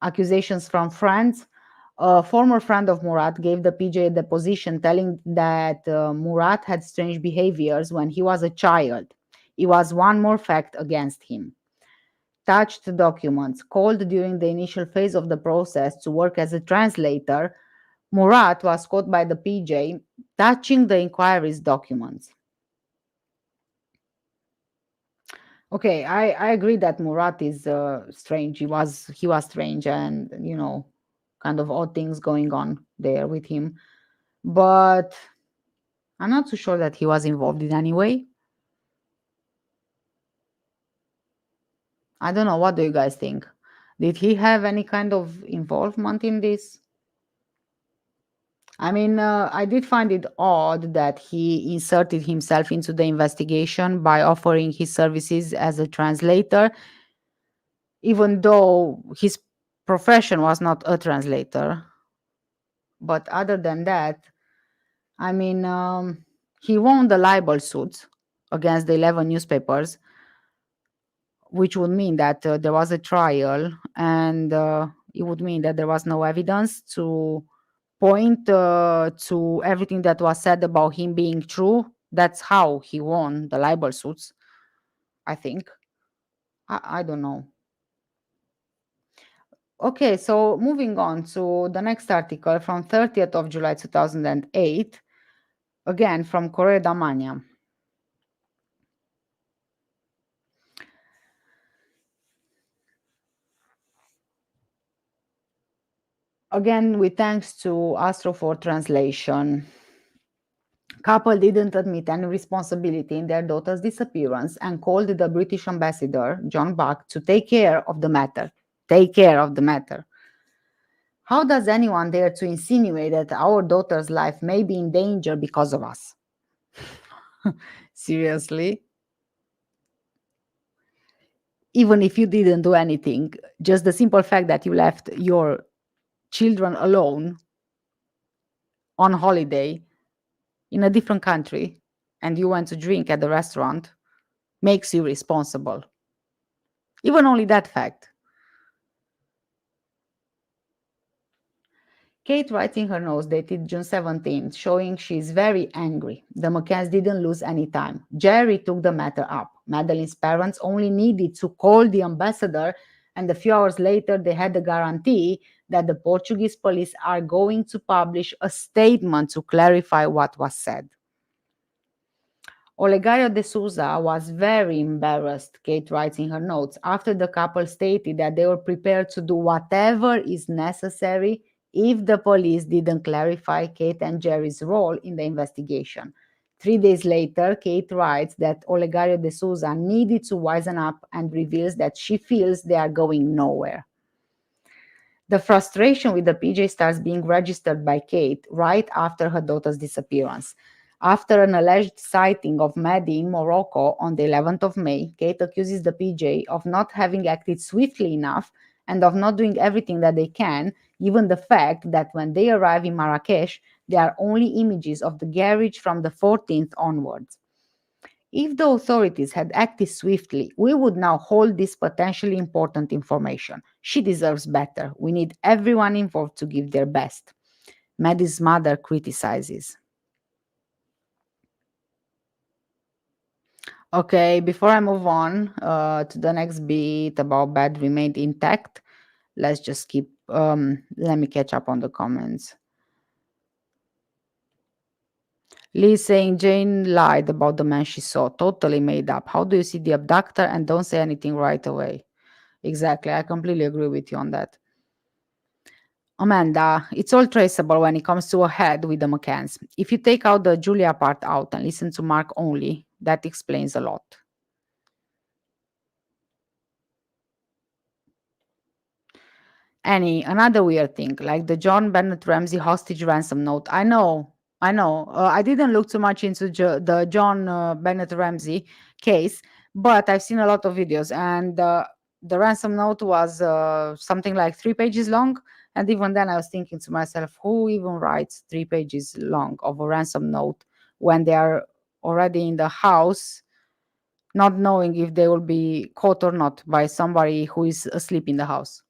Accusations from friends. A former friend of Murat gave the PJ a deposition telling that Murat had strange behaviors when he was a child. It was one more fact against him. Touched documents. Called during the initial phase of the process to work as a translator, Murat was caught by the PJ touching the inquiry's documents. Okay, I agree that Murat is strange. He was strange, and kind of odd things going on there with him. But I'm not so sure that he was involved in any way. I don't know. What do you guys think? Did he have any kind of involvement in this? I mean, I did find it odd that he inserted himself into the investigation by offering his services as a translator, even though his profession was not a translator. But other than that, I mean, he won the libel suit against the 11 newspapers, which would mean that there was a trial, and it would mean that there was no evidence to point to everything that was said about him being true. That's how he won the libel suits, I think. I don't know. Okay, so moving on to the next article from 30th of July 2008, again from Correio da Manhã. Again, with thanks to Astro for translation. Couple didn't admit any responsibility in their daughter's disappearance and called the British ambassador, John Buck, to take care of the matter. Take care of the matter. How does anyone dare to insinuate that our daughter's life may be in danger because of us? Seriously? Even if you didn't do anything, just the simple fact that you left your children alone on holiday in a different country and you went to drink at the restaurant makes you responsible. Even only that fact. Kate writes in her notes dated June 17th, showing she is very angry. The Mccanns didn't lose any time. Jerry took the matter up. Madeline's parents only needed to call the ambassador, and a few hours later they had the guarantee that the Portuguese police are going to publish a statement to clarify what was said. Olegario de Souza was very embarrassed, Kate writes in her notes, after the couple stated that they were prepared to do whatever is necessary if the police didn't clarify Kate and Jerry's role in the investigation. 3 days later, Kate writes that Olegario de Souza needed to wisen up and reveals that she feels they are going nowhere. The frustration with the PJ starts being registered by Kate right after her daughter's disappearance. After an alleged sighting of Maddie in Morocco on the 11th of May, Kate accuses the PJ of not having acted swiftly enough and of not doing everything that they can, given the fact that when they arrive in Marrakesh, there are only images of the garage from the 14th onwards. If the authorities had acted swiftly, we would now hold this potentially important information. She deserves better. We need everyone involved to give their best. Maddie's mother criticizes. Okay, before I move on to the next bit about bed remained intact, let's just keep, let me catch up on the comments. Lee saying Jane lied about the man she saw, totally made up. How do you see the abductor and don't say anything right away? Exactly, I completely agree with you on that. Amanda, it's all traceable when it comes to a head with the McCanns. If you take out the Julia part out and listen to Mark only, that explains a lot. Another weird thing, like the John Bennett Ramsey hostage ransom note. I know. I didn't look too much into the John Bennett Ramsey case, but I've seen a lot of videos, and the ransom note was something like 3 pages long. And even then, I was thinking to myself, who even writes 3 pages long of a ransom note when they are already in the house, not knowing if they will be caught or not by somebody who is asleep in the house?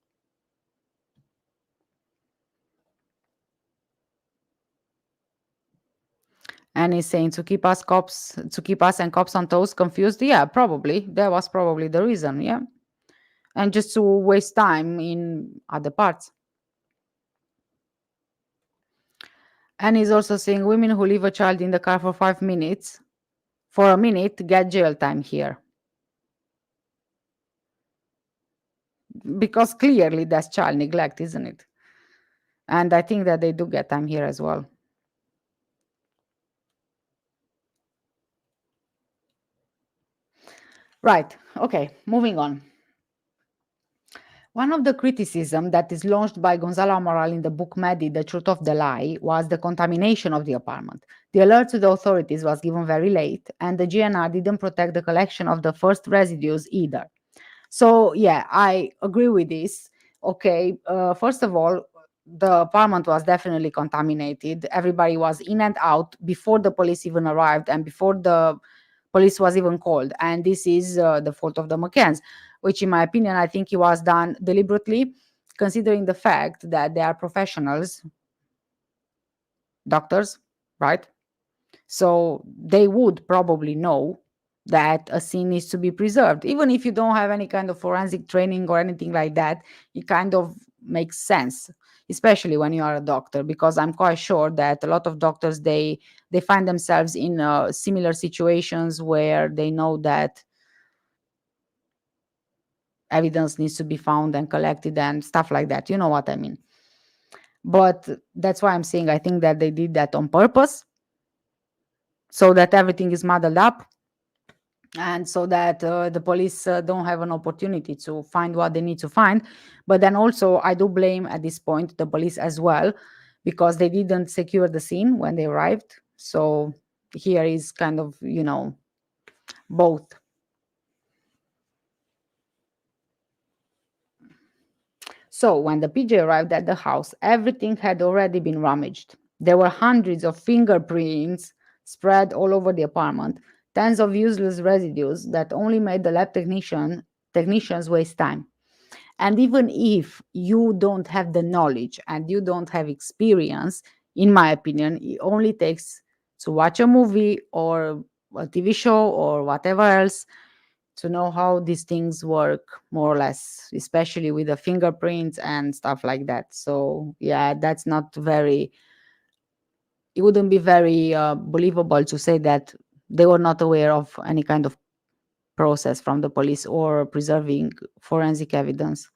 And he's saying to keep us and cops on toes confused. Yeah, probably. That was probably the reason. Yeah. And just to waste time in other parts. And he's also saying women who leave a child in the car for 5 minutes, for a minute, get jail time here. Because clearly that's child neglect, isn't it? And I think that they do get time here as well. Right. Okay. Moving on. One of the criticisms that is launched by Gonzalo Amaral in the book Maddie, The Truth of the Lie, was the contamination of the apartment. The alert to the authorities was given very late, and the GNR didn't protect the collection of the first residues either. So, yeah, I agree with this. Okay, first of all, the apartment was definitely contaminated. Everybody was in and out before the police even arrived and before the police was even called. And this is the fault of the McCanns, which, in my opinion, I think it was done deliberately, considering the fact that they are professionals, doctors, right? So they would probably know that a scene needs to be preserved. Even if you don't have any kind of forensic training or anything like that, it kind of makes sense, especially when you are a doctor, because I'm quite sure that a lot of doctors, they find themselves in similar situations where they know that evidence needs to be found and collected and stuff like that. You know what I mean? But that's why I'm saying I think that they did that on purpose so that everything is muddled up and so that the police don't have an opportunity to find what they need to find. But then also I do blame at this point the police as well, because they didn't secure the scene when they arrived. So here is kind of, both. So when the PJ arrived at the house, everything had already been rummaged. There were hundreds of fingerprints spread all over the apartment, tons of useless residues that only made the technicians waste time. And even if you don't have the knowledge and you don't have experience, in my opinion, it only takes to watch a movie or a TV show or whatever else to know how these things work more or less, especially with the fingerprints and stuff like that. So yeah, that's not very, it wouldn't be very believable to say that they were not aware of any kind of process from the police or preserving forensic evidence.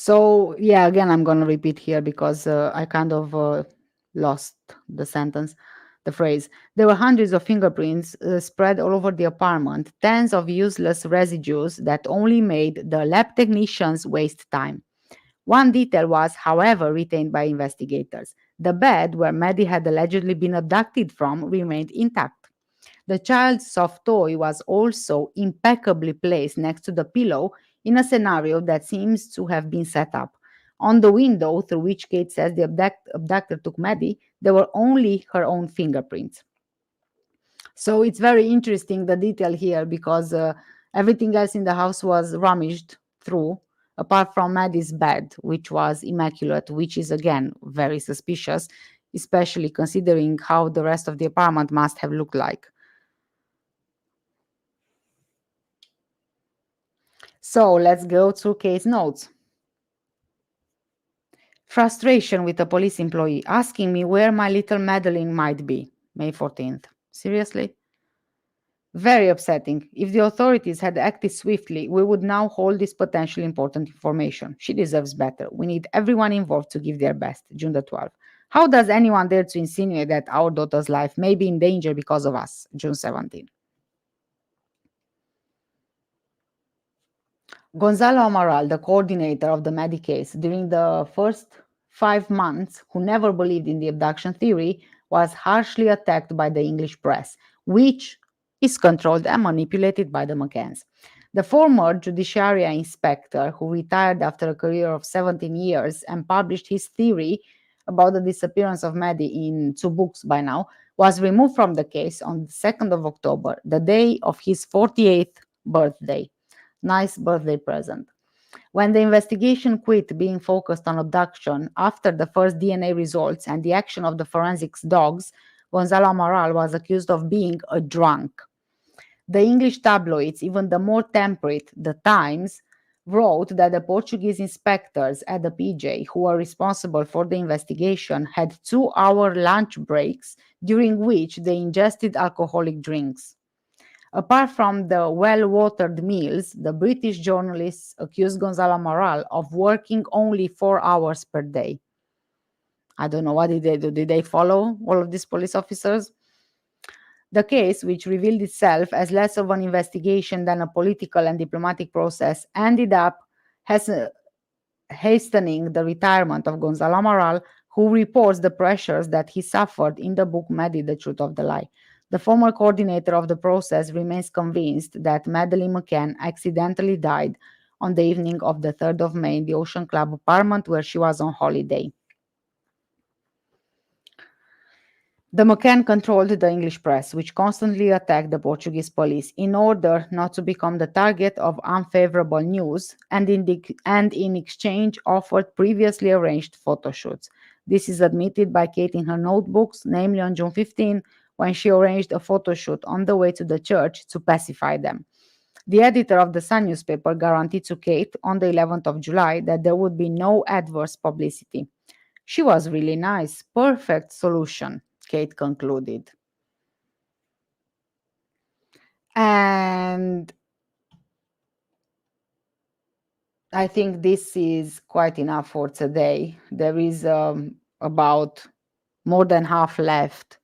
So, yeah, again, I'm going to repeat here because I kind of lost the sentence, the phrase. There were hundreds of fingerprints spread all over the apartment, tens of useless residues that only made the lab technicians waste time. One detail was, however, retained by investigators. The bed where Maddie had allegedly been abducted from remained intact. The child's soft toy was also impeccably placed next to the pillow in a scenario that seems to have been set up. On the window through which Kate says the abductor took Maddie, there were only her own fingerprints. So it's very interesting the detail here because everything else in the house was rummaged through, apart from Maddie's bed, which was immaculate, which is again very suspicious, especially considering how the rest of the apartment must have looked like. So let's go through case notes. Frustration with a police employee asking me where my little Madeline might be. May 14th. Seriously? Very upsetting. If the authorities had acted swiftly, we would now hold this potentially important information. She deserves better. We need everyone involved to give their best. June the 12th. How does anyone dare to insinuate that our daughter's life may be in danger because of us? June 17th. Gonzalo Amaral, the coordinator of the Medicase during the first 5 months, who never believed in the abduction theory, was harshly attacked by the English press, which is controlled and manipulated by the Mccanns. The former judiciary inspector, who retired after a career of 17 years and published his theory about the disappearance of Maddie in 2 books by now, was removed from the case on the 2nd of October, the day of his 48th birthday. Nice birthday present. When the investigation quit being focused on abduction after the first DNA results and the action of the forensics dogs, Gonzalo Amaral was accused of being a drunk. The English tabloids, even the more temperate, The Times, wrote that the Portuguese inspectors at the PJ, who were responsible for the investigation, had 2-hour lunch breaks during which they ingested alcoholic drinks. Apart from the well watered meals, the British journalists accused Gonzalo Amaral of working only 4 hours per day. I don't know, what did they do? Did they follow all of these police officers? The case, which revealed itself as less of an investigation than a political and diplomatic process, ended up has, hastening the retirement of Gonzalo Amaral, who reports the pressures that he suffered in the book Maddie, The Truth of the Lie. The former coordinator of the process remains convinced that Madeleine McCann accidentally died on the evening of the 3rd of May in the Ocean Club apartment where she was on holiday. The McCann controlled the English press, which constantly attacked the Portuguese police in order not to become the target of unfavorable news, and in exchange offered previously arranged photo shoots. This is admitted by Kate in her notebooks, namely on June 15, when she arranged a photo shoot on the way to the church to pacify them. The editor of the Sun newspaper guaranteed to Kate on the 11th of July that there would be no adverse publicity. She was really nice. Perfect solution, Kate concluded. And I think this is quite enough for today. There is about more than half left.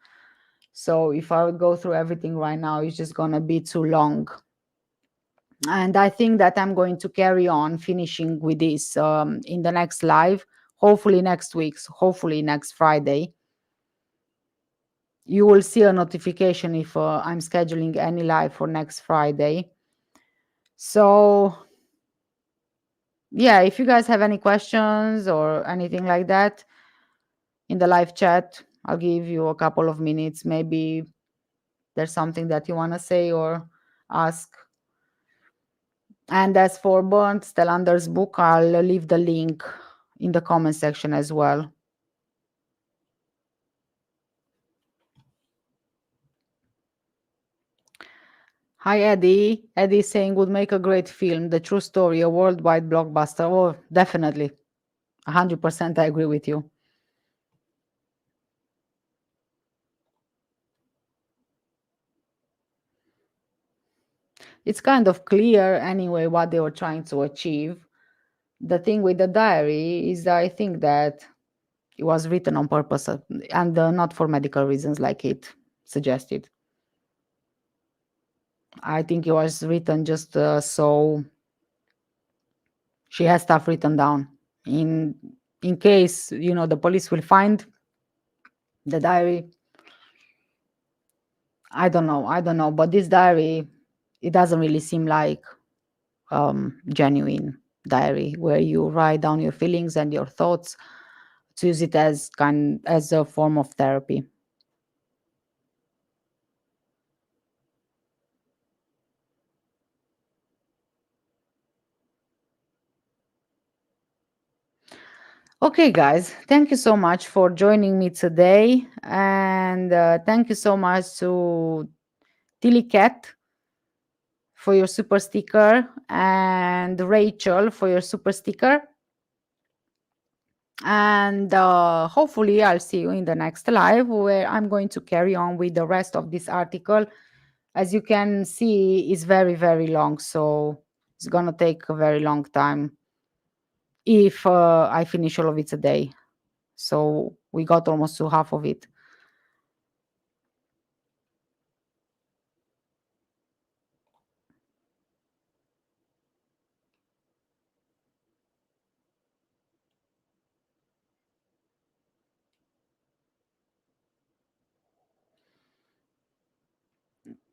So if I would go through everything right now, it's just going to be too long. And I think that I'm going to carry on finishing with this in the next live, hopefully next week, hopefully next Friday. You will see a notification if I'm scheduling any live for next Friday. So, yeah, if you guys have any questions or anything like that in the live chat, I'll give you a couple of minutes. Maybe there's something that you want to say or ask. And as for Bernd Stellander's book, I'll leave the link in the comment section as well. Hi, Eddie. Eddie saying would make a great film, the true story, a worldwide blockbuster. Oh, definitely. 100% I agree with you. It's kind of clear anyway what they were trying to achieve. The thing with the diary is that I think that it was written on purpose, and not for medical reasons like it suggested. I think it was written just so she has stuff written down in in case, the police will find the diary. I don't know, but this diary, it doesn't really seem like genuine diary where you write down your feelings and your thoughts to use it as a form of therapy. Okay, guys, thank you so much for joining me today, and thank you so much to Tilly Cat for your super sticker and Rachel for your super sticker. And hopefully, I'll see you in the next live where I'm going to carry on with the rest of this article. As you can see, it's very, very long, so it's gonna take a very long time if I finish all of it today. So we got almost to half of it.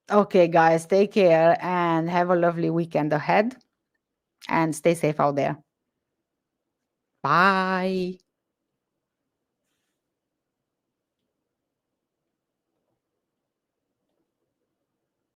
Okay, guys, take care and have a lovely weekend ahead and stay safe out there. Bye.